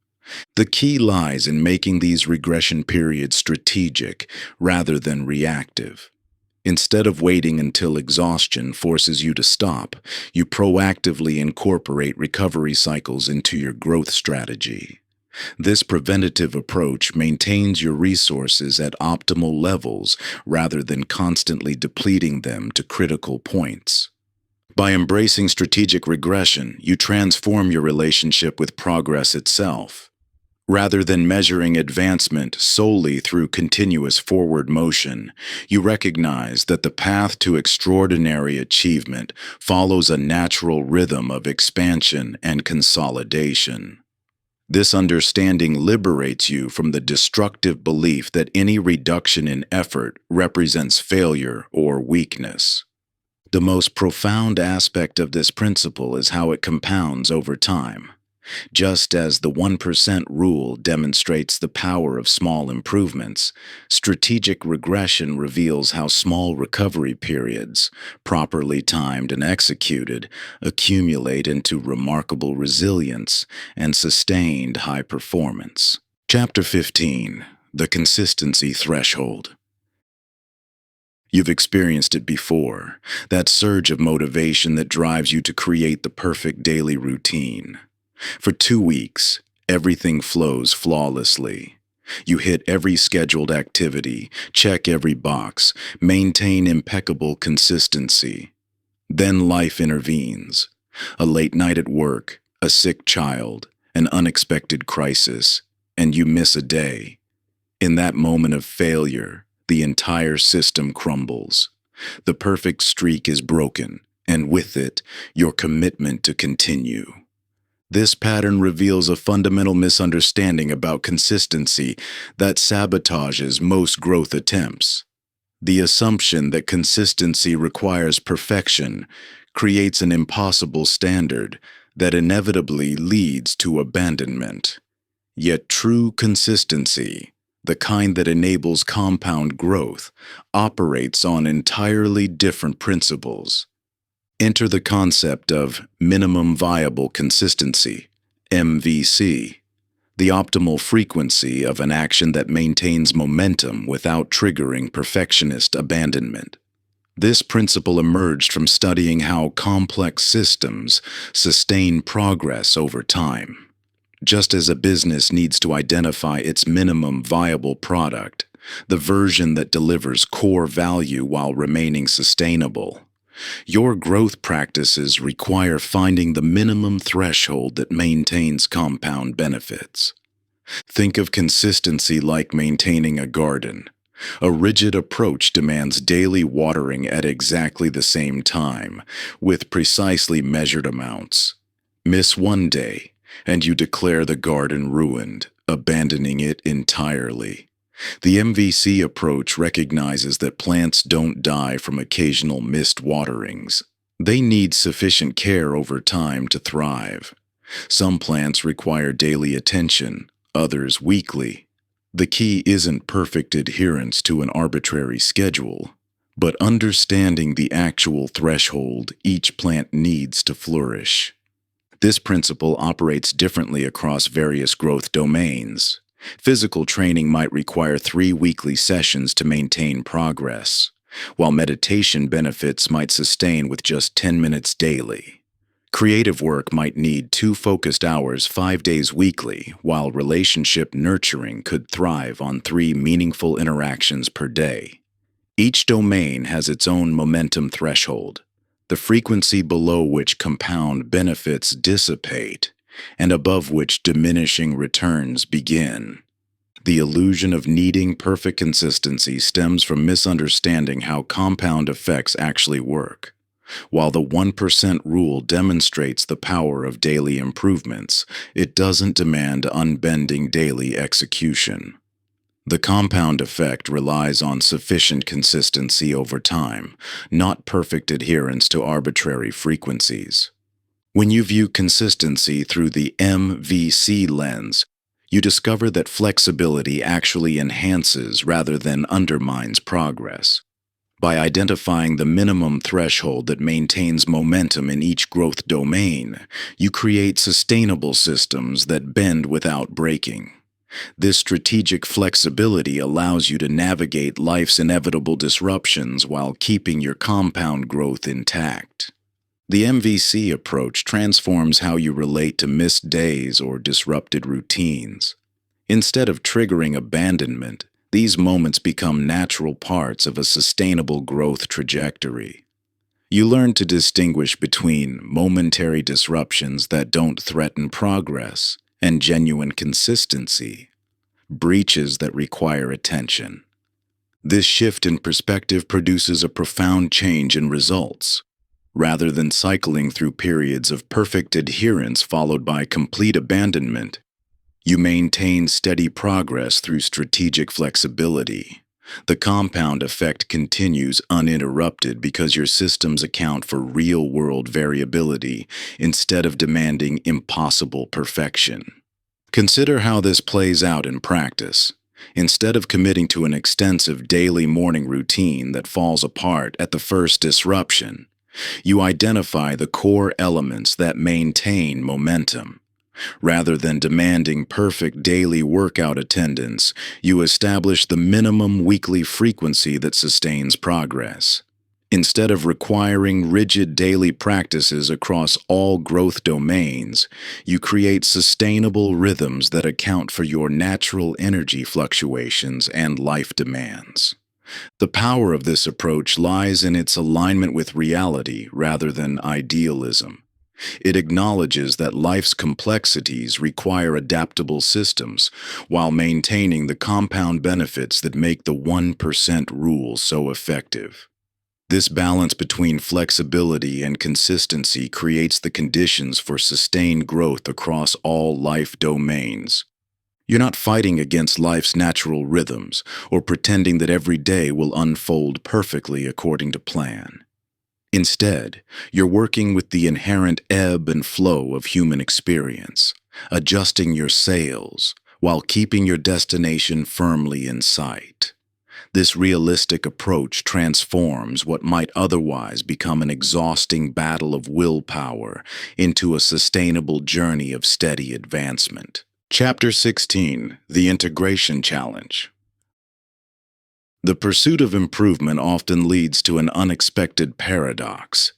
[SPEAKER 1] The key lies in making these regression periods strategic rather than reactive. Instead of waiting until exhaustion forces you to stop, you proactively incorporate recovery cycles into your growth strategy. This preventative approach maintains your resources at optimal levels rather than constantly depleting them to critical points. By embracing strategic regression, you transform your relationship with progress itself. Rather than measuring advancement solely through continuous forward motion, you recognize that the path to extraordinary achievement follows a natural rhythm of expansion and consolidation. This understanding liberates you from the destructive belief that any reduction in effort represents failure or weakness. The most profound aspect of this principle is how it compounds over time. Just as the 1% rule demonstrates the power of small improvements, strategic regression reveals how small recovery periods, properly timed and executed, accumulate into remarkable resilience and sustained high performance. Chapter 15: The Consistency Threshold. You've experienced it before, that surge of motivation that drives you to create the perfect daily routine. For 2 weeks, everything flows flawlessly. You hit every scheduled activity, check every box, maintain impeccable consistency. Then life intervenes. A late night at work, a sick child, an unexpected crisis, and you miss a day. In that moment of failure, the entire system crumbles. The perfect streak is broken, and with it, your commitment to continue. This pattern reveals a fundamental misunderstanding about consistency that sabotages most growth attempts. The assumption that consistency requires perfection creates an impossible standard that inevitably leads to abandonment. Yet true consistency, the kind that enables compound growth, operates on entirely different principles. Enter the concept of minimum viable consistency, MVC, the optimal frequency of an action that maintains momentum without triggering perfectionist abandonment. This principle emerged from studying how complex systems sustain progress over time. Just as a business needs to identify its minimum viable product, the version that delivers core value while remaining sustainable, your growth practices require finding the minimum threshold that maintains compound benefits. Think of consistency like maintaining a garden. A rigid approach demands daily watering at exactly the same time, with precisely measured amounts. Miss one day, and you declare the garden ruined, abandoning it entirely. The MVC approach recognizes that plants don't die from occasional missed waterings. They need sufficient care over time to thrive. Some plants require daily attention, others weekly. The key isn't perfect adherence to an arbitrary schedule, but understanding the actual threshold each plant needs to flourish. This principle operates differently across various growth domains. Physical training might require 3 weekly sessions to maintain progress, while meditation benefits might sustain with just 10 minutes daily. Creative work might need 2 focused hours 5 days weekly, while relationship nurturing could thrive on 3 meaningful interactions per day. Each domain has its own momentum threshold, the frequency below which compound benefits dissipate, and above which diminishing returns begin. The illusion of needing perfect consistency stems from misunderstanding how compound effects actually work. While the 1% rule demonstrates the power of daily improvements, it doesn't demand unbending daily execution. The compound effect relies on sufficient consistency over time, not perfect adherence to arbitrary frequencies. When you view consistency through the MVC lens, you discover that flexibility actually enhances rather than undermines progress. By identifying the minimum threshold that maintains momentum in each growth domain, you create sustainable systems that bend without breaking. This strategic flexibility allows you to navigate life's inevitable disruptions while keeping your compound growth intact. The MVC approach transforms how you relate to missed days or disrupted routines. Instead of triggering abandonment, these moments become natural parts of a sustainable growth trajectory. You learn to distinguish between momentary disruptions that don't threaten progress and genuine consistency, breaches that require attention. This shift in perspective produces a profound change in results. Rather than cycling through periods of perfect adherence followed by complete abandonment, you maintain steady progress through strategic flexibility. The compound effect continues uninterrupted because your systems account for real-world variability instead of demanding impossible perfection. Consider how this plays out in practice. Instead of committing to an extensive daily morning routine that falls apart at the first disruption, you identify the core elements that maintain momentum. Rather than demanding perfect daily workout attendance, you establish the minimum weekly frequency that sustains progress. Instead of requiring rigid daily practices across all growth domains, you create sustainable rhythms that account for your natural energy fluctuations and life demands. The power of this approach lies in its alignment with reality rather than idealism. It acknowledges that life's complexities require adaptable systems while maintaining the compound benefits that make the 1% rule so effective. This balance between flexibility and consistency creates the conditions for sustained growth across all life domains. You're not fighting against life's natural rhythms or pretending that every day will unfold perfectly according to plan. Instead, you're working with the inherent ebb and flow of human experience, adjusting your sails while keeping your destination firmly in sight. This realistic approach transforms what might otherwise become an exhausting battle of willpower into a sustainable journey of steady advancement. Chapter 16: The Integration Challenge. The pursuit of improvement often leads to an unexpected paradox.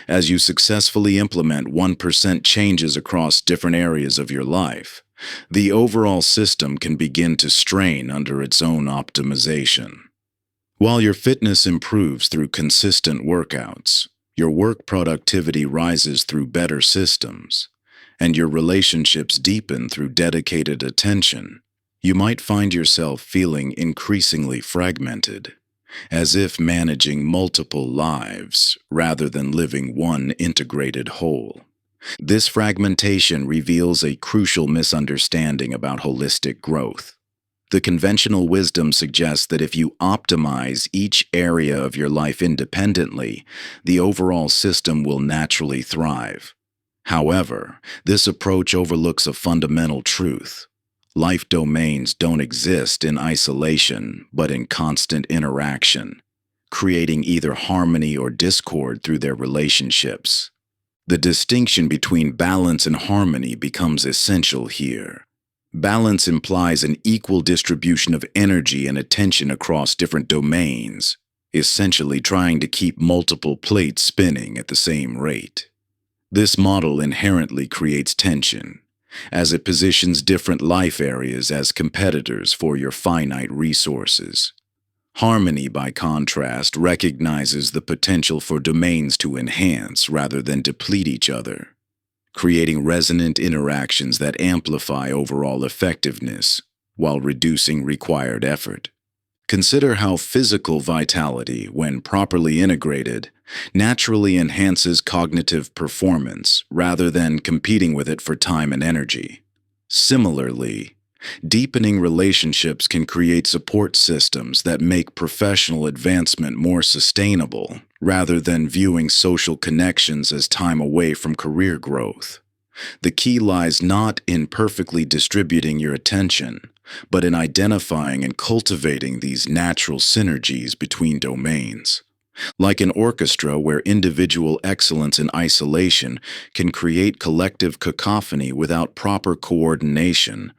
[SPEAKER 1] As you successfully implement 1% changes across different areas of your life, the overall system can begin to strain under its own optimization. While your fitness improves through consistent workouts, your work productivity rises through better systems, and your relationships deepen through dedicated attention, you might find yourself feeling increasingly fragmented, as if managing multiple lives rather than living one integrated whole. This fragmentation reveals a crucial misunderstanding about holistic growth. The conventional wisdom suggests that if you optimize each area of your life independently, the overall system will naturally thrive. However, this approach overlooks a fundamental truth. Life domains don't exist in isolation, but in constant interaction, creating either harmony or discord through their relationships. The distinction between balance and harmony becomes essential here. Balance implies an equal distribution of energy and attention across different domains, essentially trying to keep multiple plates spinning at the same rate. This model inherently creates tension, as it positions different life areas as competitors for your finite resources. Harmony, by contrast, recognizes the potential for domains to enhance rather than deplete each other, creating resonant interactions that amplify overall effectiveness while reducing required effort. Consider how physical vitality, when properly integrated, naturally enhances cognitive performance rather than competing with it for time and energy. Similarly, deepening relationships can create support systems that make professional advancement more sustainable rather than viewing social connections as time away from career growth. The key lies not in perfectly distributing your attention, but in identifying and cultivating these natural synergies between domains. Like an orchestra where individual excellence in isolation can create collective cacophony without proper coordination,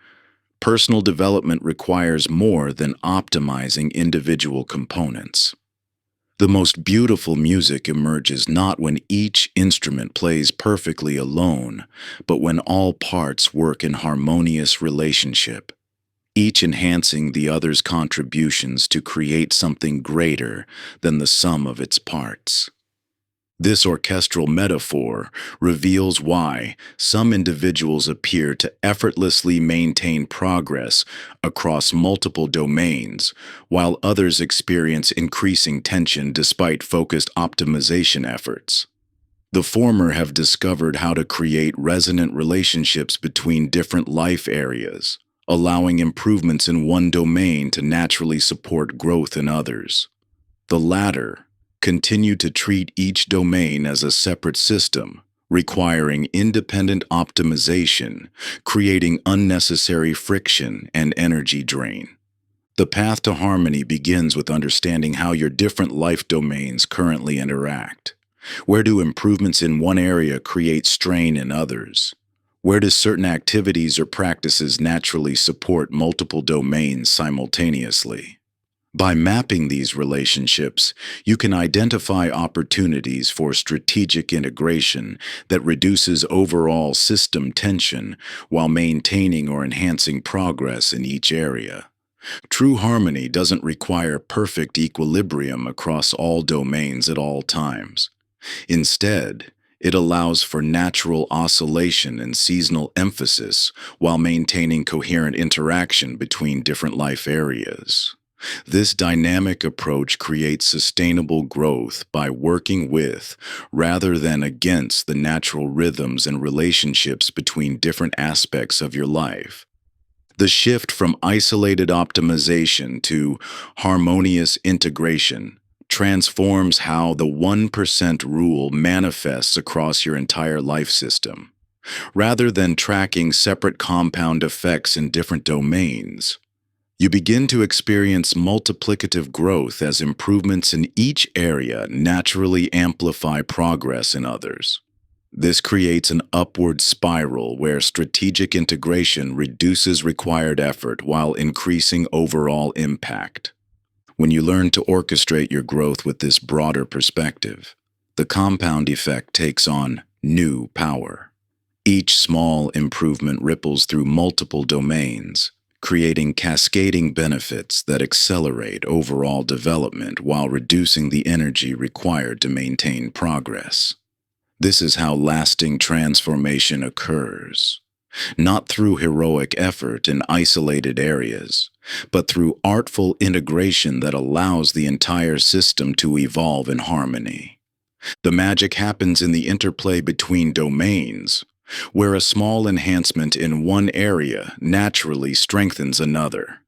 [SPEAKER 1] personal development requires more than optimizing individual components. The most beautiful music emerges not when each instrument plays perfectly alone, but when all parts work in harmonious relationship, each enhancing the other's contributions to create something greater than the sum of its parts. This orchestral metaphor reveals why some individuals appear to effortlessly maintain progress across multiple domains, while others experience increasing tension despite focused optimization efforts. The former have discovered how to create resonant relationships between different life areas, allowing improvements in one domain to naturally support growth in others. The latter continue to treat each domain as a separate system, requiring independent optimization, creating unnecessary friction and energy drain. The path to harmony begins with understanding how your different life domains currently interact. Where do improvements in one area create strain in others? Where do certain activities or practices naturally support multiple domains simultaneously? By mapping these relationships, you can identify opportunities for strategic integration that reduces overall system tension while maintaining or enhancing progress in each area. True harmony doesn't require perfect equilibrium across all domains at all times. Instead, it allows for natural oscillation and seasonal emphasis while maintaining coherent interaction between different life areas. This dynamic approach creates sustainable growth by working with, rather than against, the natural rhythms and relationships between different aspects of your life. The shift from isolated optimization to harmonious integration transforms how the 1% rule manifests across your entire life system. Rather than tracking separate compound effects in different domains, you begin to experience multiplicative growth as improvements in each area naturally amplify progress in others. This creates an upward spiral where strategic integration reduces required effort while increasing overall impact. When you learn to orchestrate your growth with this broader perspective, the compound effect takes on new power. Each small improvement ripples through multiple domains, creating cascading benefits that accelerate overall development while reducing the energy required to maintain progress. This is how lasting transformation occurs, not through heroic effort in isolated areas, but through artful integration that allows the entire system to evolve in harmony. The magic happens in the interplay between domains, where a small enhancement in one area naturally strengthens another.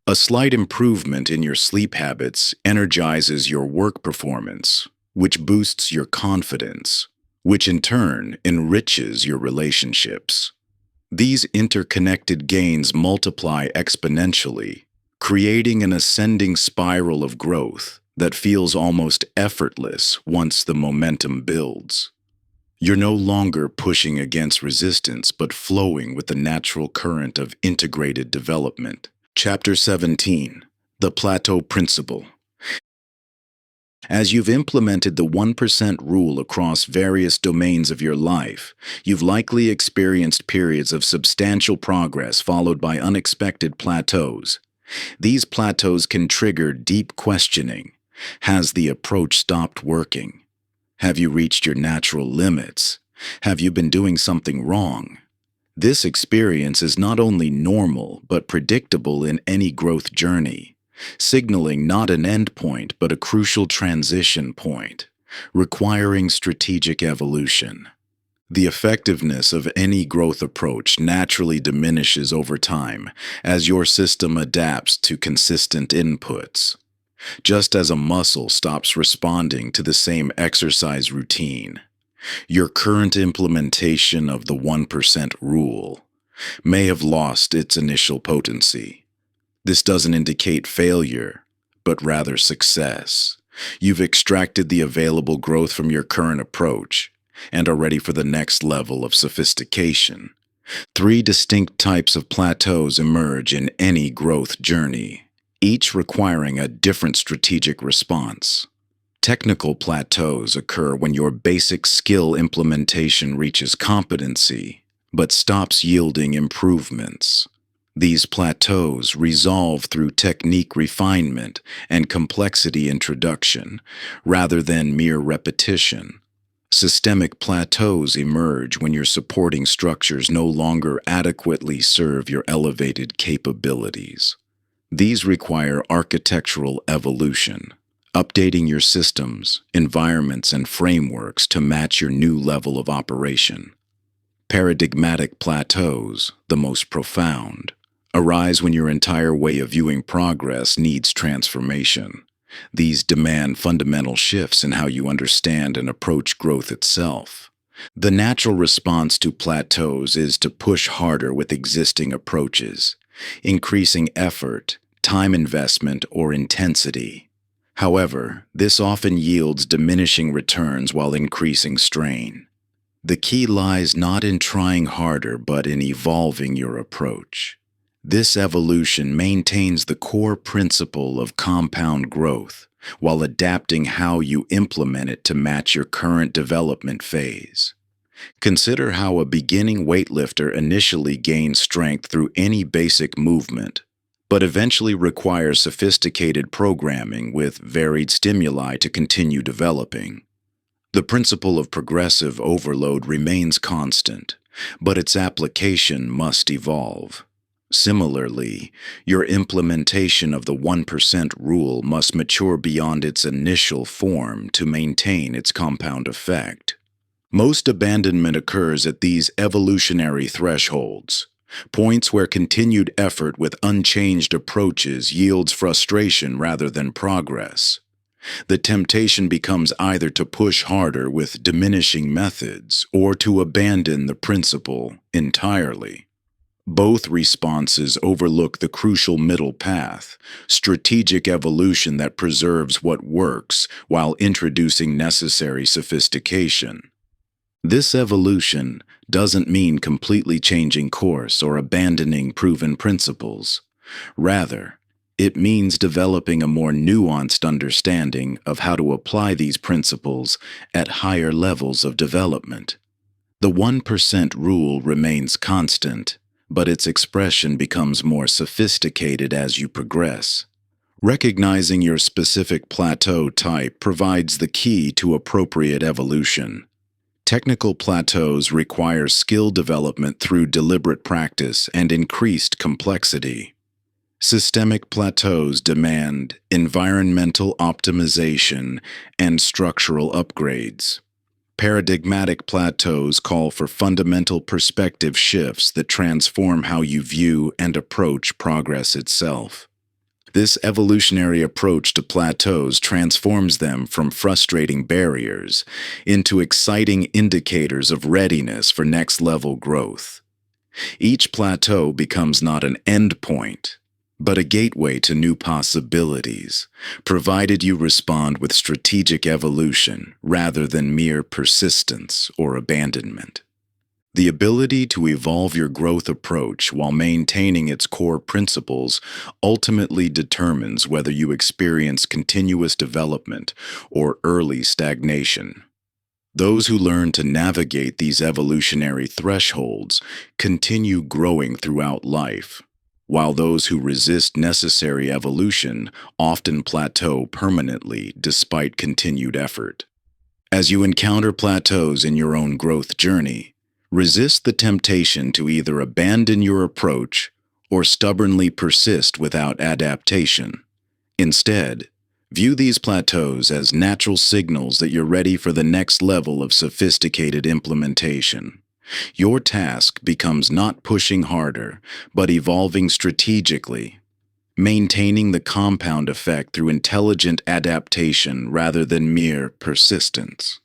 [SPEAKER 1] A slight improvement in your sleep habits energizes your work performance, which boosts your confidence, which in turn enriches your relationships. These interconnected gains multiply exponentially, creating an ascending spiral of growth that feels almost effortless once the momentum builds. You're no longer pushing against resistance, but flowing with the natural current of integrated development. Chapter 17: The Plateau Principle. As you've implemented the 1% rule across various domains of your life, you've likely experienced periods of substantial progress followed by unexpected plateaus. These plateaus can trigger deep questioning. Has the approach stopped working? Have you reached your natural limits? Have you been doing something wrong? This experience is not only normal but predictable in any growth journey, signaling not an endpoint but a crucial transition point, requiring strategic evolution. The effectiveness of any growth approach naturally diminishes over time as your system adapts to consistent inputs. Just as a muscle stops responding to the same exercise routine, your current implementation of the 1% rule may have lost its initial potency. This doesn't indicate failure, but rather success. You've extracted the available growth from your current approach and are ready for the next level of sophistication. 3 distinct types of plateaus emerge in any growth journey, each requiring a different strategic response. Technical plateaus occur when your basic skill implementation reaches competency, but stops yielding improvements. These plateaus resolve through technique refinement and complexity introduction, rather than mere repetition. Systemic plateaus emerge when your supporting structures no longer adequately serve your elevated capabilities. These require architectural evolution, updating your systems, environments, and frameworks to match your new level of operation. Paradigmatic plateaus, the most profound, arise when your entire way of viewing progress needs transformation. These demand fundamental shifts in how you understand and approach growth itself. The natural response to plateaus is to push harder with existing approaches, increasing effort, time investment, or intensity. However, this often yields diminishing returns while increasing strain. The key lies not in trying harder, but in evolving your approach. This evolution maintains the core principle of compound growth, while adapting how you implement it to match your current development phase. Consider how a beginning weightlifter initially gains strength through any basic movement, but eventually requires sophisticated programming with varied stimuli to continue developing. The principle of progressive overload remains constant, but its application must evolve. Similarly, your implementation of the 1% rule must mature beyond its initial form to maintain its compound effect. Most abandonment occurs at these evolutionary thresholds, points where continued effort with unchanged approaches yields frustration rather than progress. The temptation becomes either to push harder with diminishing methods or to abandon the principle entirely. Both responses overlook the crucial middle path, strategic evolution that preserves what works while introducing necessary sophistication. This evolution doesn't mean completely changing course or abandoning proven principles. Rather, it means developing a more nuanced understanding of how to apply these principles at higher levels of development. The 1% rule remains constant, but its expression becomes more sophisticated as you progress. Recognizing your specific plateau type provides the key to appropriate evolution. Technical plateaus require skill development through deliberate practice and increased complexity. Systemic plateaus demand environmental optimization and structural upgrades. Paradigmatic plateaus call for fundamental perspective shifts that transform how you view and approach progress itself. This evolutionary approach to plateaus transforms them from frustrating barriers into exciting indicators of readiness for next-level growth. Each plateau becomes not an endpoint, but a gateway to new possibilities, provided you respond with strategic evolution rather than mere persistence or abandonment. The ability to evolve your growth approach while maintaining its core principles ultimately determines whether you experience continuous development or early stagnation. Those who learn to navigate these evolutionary thresholds continue growing throughout life, while those who resist necessary evolution often plateau permanently despite continued effort. As you encounter plateaus in your own growth journey, resist the temptation to either abandon your approach or stubbornly persist without adaptation. Instead, view these plateaus as natural signals that you're ready for the next level of sophisticated implementation. Your task becomes not pushing harder, but evolving strategically, maintaining the compound effect through intelligent adaptation rather than mere persistence.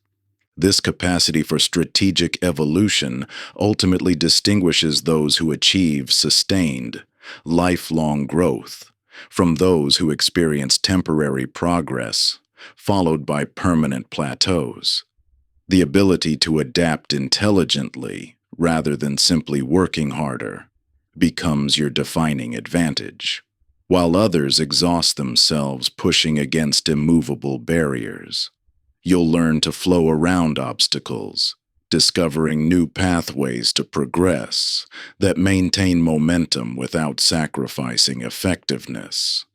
[SPEAKER 1] This capacity for strategic evolution ultimately distinguishes those who achieve sustained, lifelong growth from those who experience temporary progress, followed by permanent plateaus. The ability to adapt intelligently, rather than simply working harder, becomes your defining advantage. while others exhaust themselves pushing against immovable barriers. You'll learn to flow around obstacles, discovering new pathways to progress that maintain momentum without sacrificing effectiveness.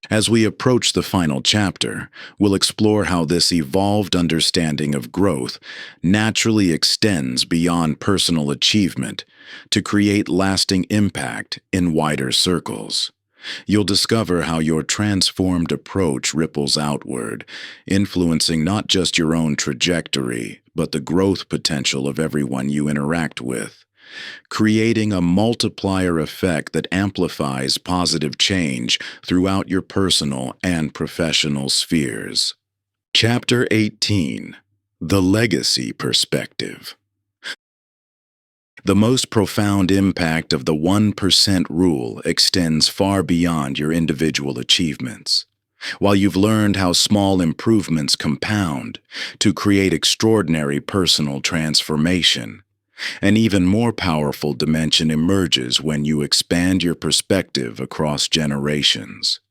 [SPEAKER 1] As we approach the final chapter, we'll explore how this evolved understanding of growth naturally extends beyond personal achievement to create lasting impact in wider circles. You'll discover how your transformed approach ripples outward, influencing not just your own trajectory, but the growth potential of everyone you interact with, creating a multiplier effect that amplifies positive change throughout your personal and professional spheres. Chapter 18: The Legacy Perspective. The most profound impact of the 1% rule extends far beyond your individual achievements. While you've learned how small improvements compound to create extraordinary personal transformation, an even more powerful dimension emerges when you expand your perspective across generations.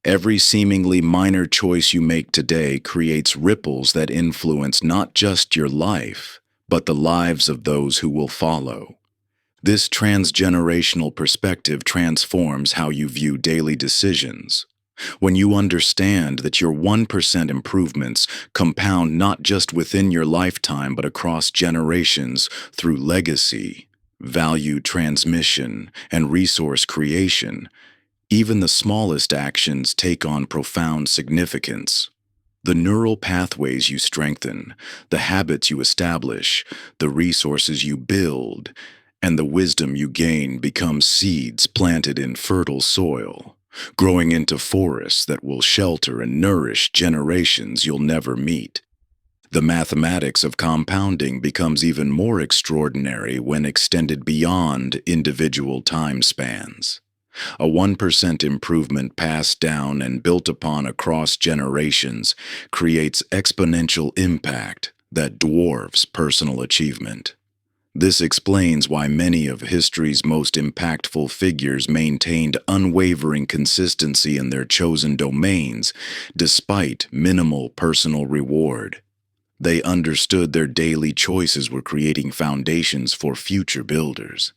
[SPEAKER 1] Every seemingly minor choice you make today creates ripples that influence not just your life, but the lives of those who will follow. This transgenerational perspective transforms how you view daily decisions. When you understand that your 1% improvements compound not just within your lifetime but across generations through legacy, value transmission, and resource creation, even the smallest actions take on profound significance. The neural pathways you strengthen, the habits you establish, the resources you build, and the wisdom you gain become seeds planted in fertile soil, growing into forests that will shelter and nourish generations you'll never meet. The mathematics of compounding becomes even more extraordinary when extended beyond individual time spans. A 1% improvement passed down and built upon across generations creates exponential impact that dwarfs personal achievement. This explains why many of history's most impactful figures maintained unwavering consistency in their chosen domains despite minimal personal reward. They understood their daily choices were creating foundations for future builders.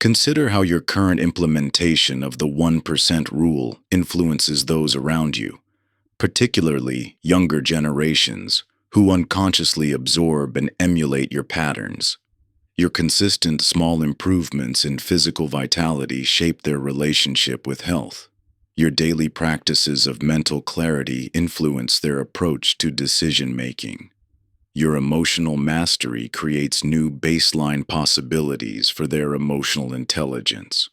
[SPEAKER 1] Consider how your current implementation of the 1% rule influences those around you, particularly younger generations who unconsciously absorb and emulate your patterns. Your consistent small improvements in physical vitality shape their relationship with health. Your daily practices of mental clarity influence their approach to decision-making. Your emotional mastery creates new baseline possibilities for their emotional intelligence.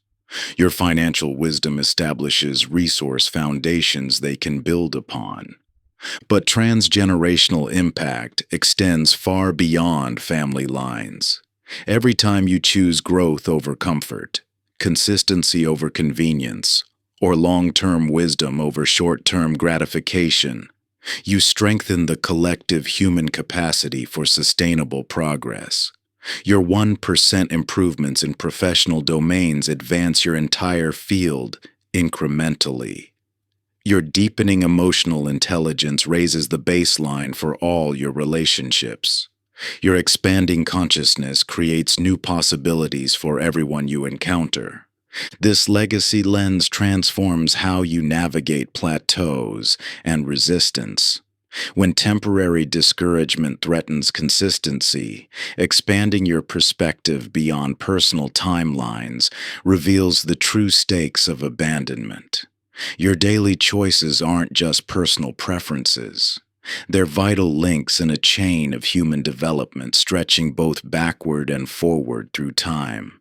[SPEAKER 1] Your financial wisdom establishes resource foundations they can build upon. But transgenerational impact extends far beyond family lines. Every time you choose growth over comfort, consistency over convenience, or long-term wisdom over short-term gratification, you strengthen the collective human capacity for sustainable progress. Your 1% improvements in professional domains advance your entire field incrementally. Your deepening emotional intelligence raises the baseline for all your relationships. Your expanding consciousness creates new possibilities for everyone you encounter. This legacy lens transforms how you navigate plateaus and resistance. When temporary discouragement threatens consistency, expanding your perspective beyond personal timelines reveals the true stakes of abandonment. Your daily choices aren't just personal preferences. They're vital links in a chain of human development stretching both backward and forward through time.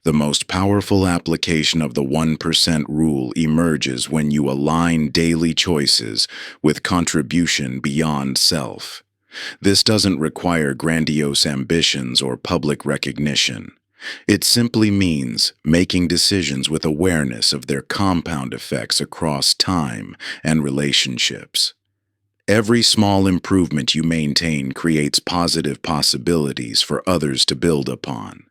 [SPEAKER 1] The most powerful application of the 1% rule emerges when you align daily choices with contribution beyond self. This doesn't require grandiose ambitions or public recognition. It simply means making decisions with awareness of their compound effects across time and relationships. Every small improvement you maintain creates positive possibilities for others to build upon.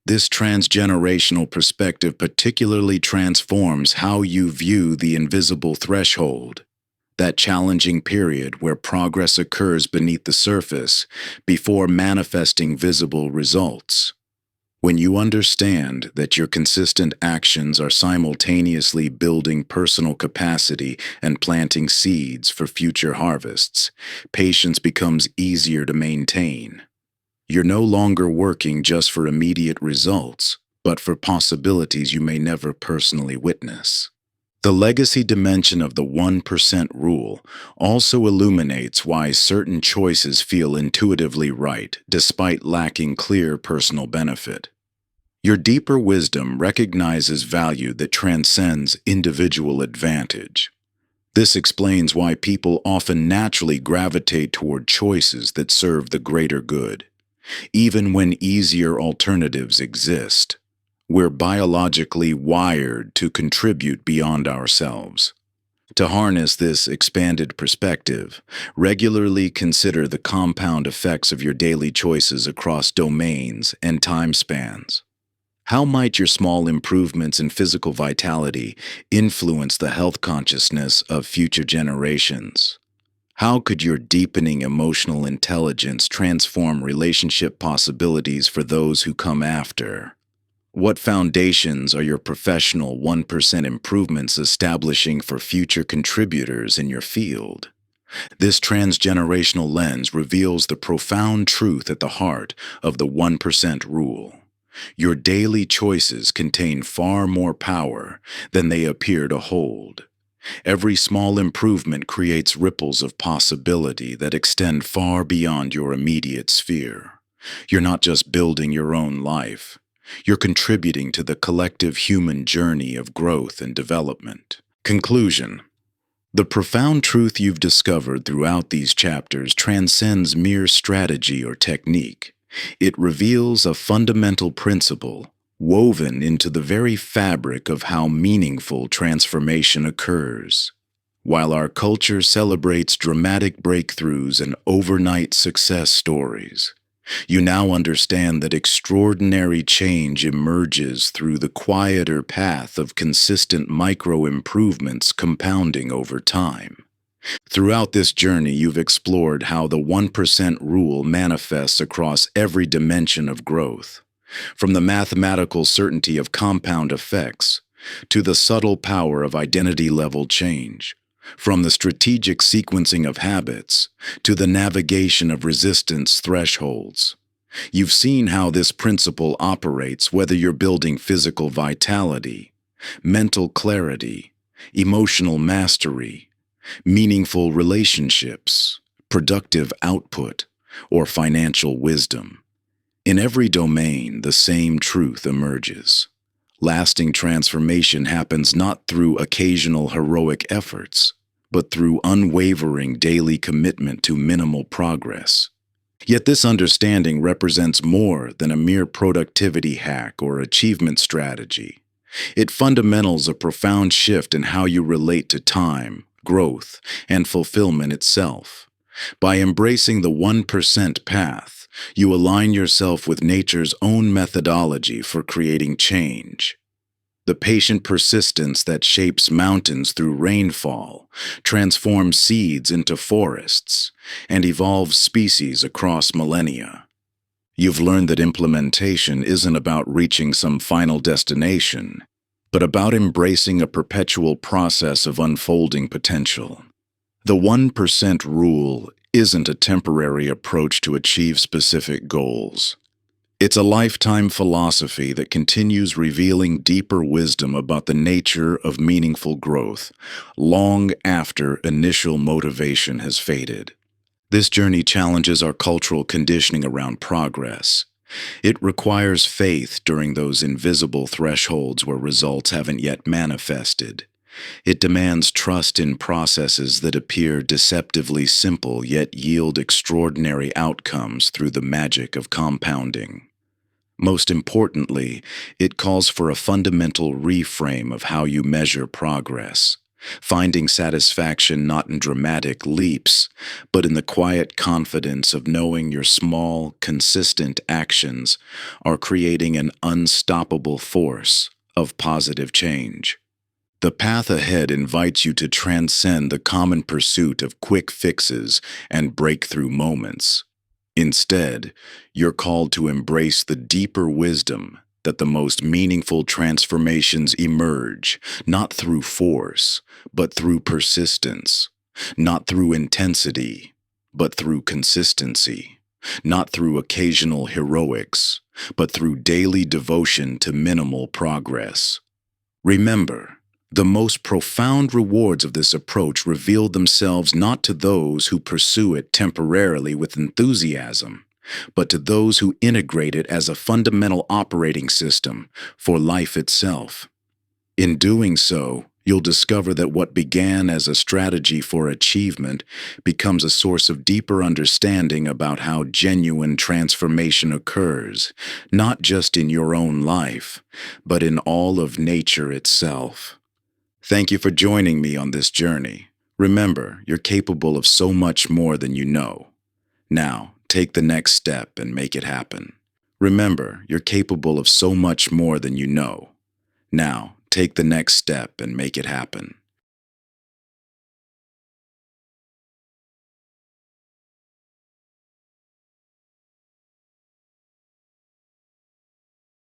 [SPEAKER 1] This transgenerational perspective particularly transforms how you view the invisible threshold, that challenging period where progress occurs beneath the surface before manifesting visible results. When you understand that your consistent actions are simultaneously building personal capacity and planting seeds for future harvests, patience becomes easier to maintain. You're no longer working just for immediate results, but for possibilities you may never personally witness. The legacy dimension of the 1% rule also illuminates why certain choices feel intuitively right despite lacking clear personal benefit. Your deeper wisdom recognizes value that transcends individual advantage. This explains why people often naturally gravitate toward choices that serve the greater good, even when easier alternatives exist. We're biologically wired to contribute beyond ourselves. To harness this expanded perspective, regularly consider the compound effects of your daily choices across domains and time spans. How might your small improvements in physical vitality influence the health consciousness of future generations? How could your deepening emotional intelligence transform relationship possibilities for those who come after? What foundations are your professional 1% improvements establishing for future contributors in your field? This transgenerational lens reveals the profound truth at the heart of the 1% rule. Your daily choices contain far more power than they appear to hold. Every small improvement creates ripples of possibility that extend far beyond your immediate sphere. You're not just building your own life. You're contributing to the collective human journey of growth and development. Conclusion. The profound truth you've discovered throughout these chapters transcends mere strategy or technique. It reveals a fundamental principle woven into the very fabric of how meaningful transformation occurs. While our culture celebrates dramatic breakthroughs and overnight success stories, you now understand that extraordinary change emerges through the quieter path of consistent micro-improvements compounding over time. Throughout this journey, you've explored how the 1% rule manifests across every dimension of growth, from the mathematical certainty of compound effects to the subtle power of identity-level change, from the strategic sequencing of habits to the navigation of resistance thresholds. You've seen how this principle operates whether you're building physical vitality, mental clarity, emotional mastery, meaningful relationships, productive output, or financial wisdom. In every domain, the same truth emerges. Lasting transformation happens not through occasional heroic efforts, but through unwavering daily commitment to minimal progress. Yet this understanding represents more than a mere productivity hack or achievement strategy. It fundamentals a profound shift in how you relate to time, growth, and fulfillment itself. By embracing the 1% path, you align yourself with nature's own methodology for creating change. The patient persistence that shapes mountains through rainfall, transforms seeds into forests, and evolves species across millennia. You've learned that implementation isn't about reaching some final destination, but about embracing a perpetual process of unfolding potential. The 1% rule isn't a temporary approach to achieve specific goals. It's a lifetime philosophy that continues revealing deeper wisdom about the nature of meaningful growth, long after initial motivation has faded. This journey challenges our cultural conditioning around progress. It requires faith during those invisible thresholds where results haven't yet manifested. It demands trust in processes that appear deceptively simple yet yield extraordinary outcomes through the magic of compounding. Most importantly, it calls for a fundamental reframe of how you measure progress. finding satisfaction not in dramatic leaps, but in the quiet confidence of knowing your small, consistent actions are creating an unstoppable force of positive change. The path ahead invites you to transcend the common pursuit of quick fixes and breakthrough moments. Instead, you're called to embrace the deeper wisdom that the most meaningful transformations emerge not through force, but through persistence, not through intensity, but through consistency, not through occasional heroics, but through daily devotion to minimal progress. Remember, the most profound rewards of this approach reveal themselves not to those who pursue it temporarily with enthusiasm, but to those who integrate it as a fundamental operating system for life itself. In doing so, you'll discover that what began as a strategy for achievement becomes a source of deeper understanding about how genuine transformation occurs, not just in your own life, but in all of nature itself. Thank you for joining me on this journey. Remember, you're capable of so much more than you know. Now, take the next step and make it happen. Remember, you're capable of so much more than you know. Now, take the next step and make it happen.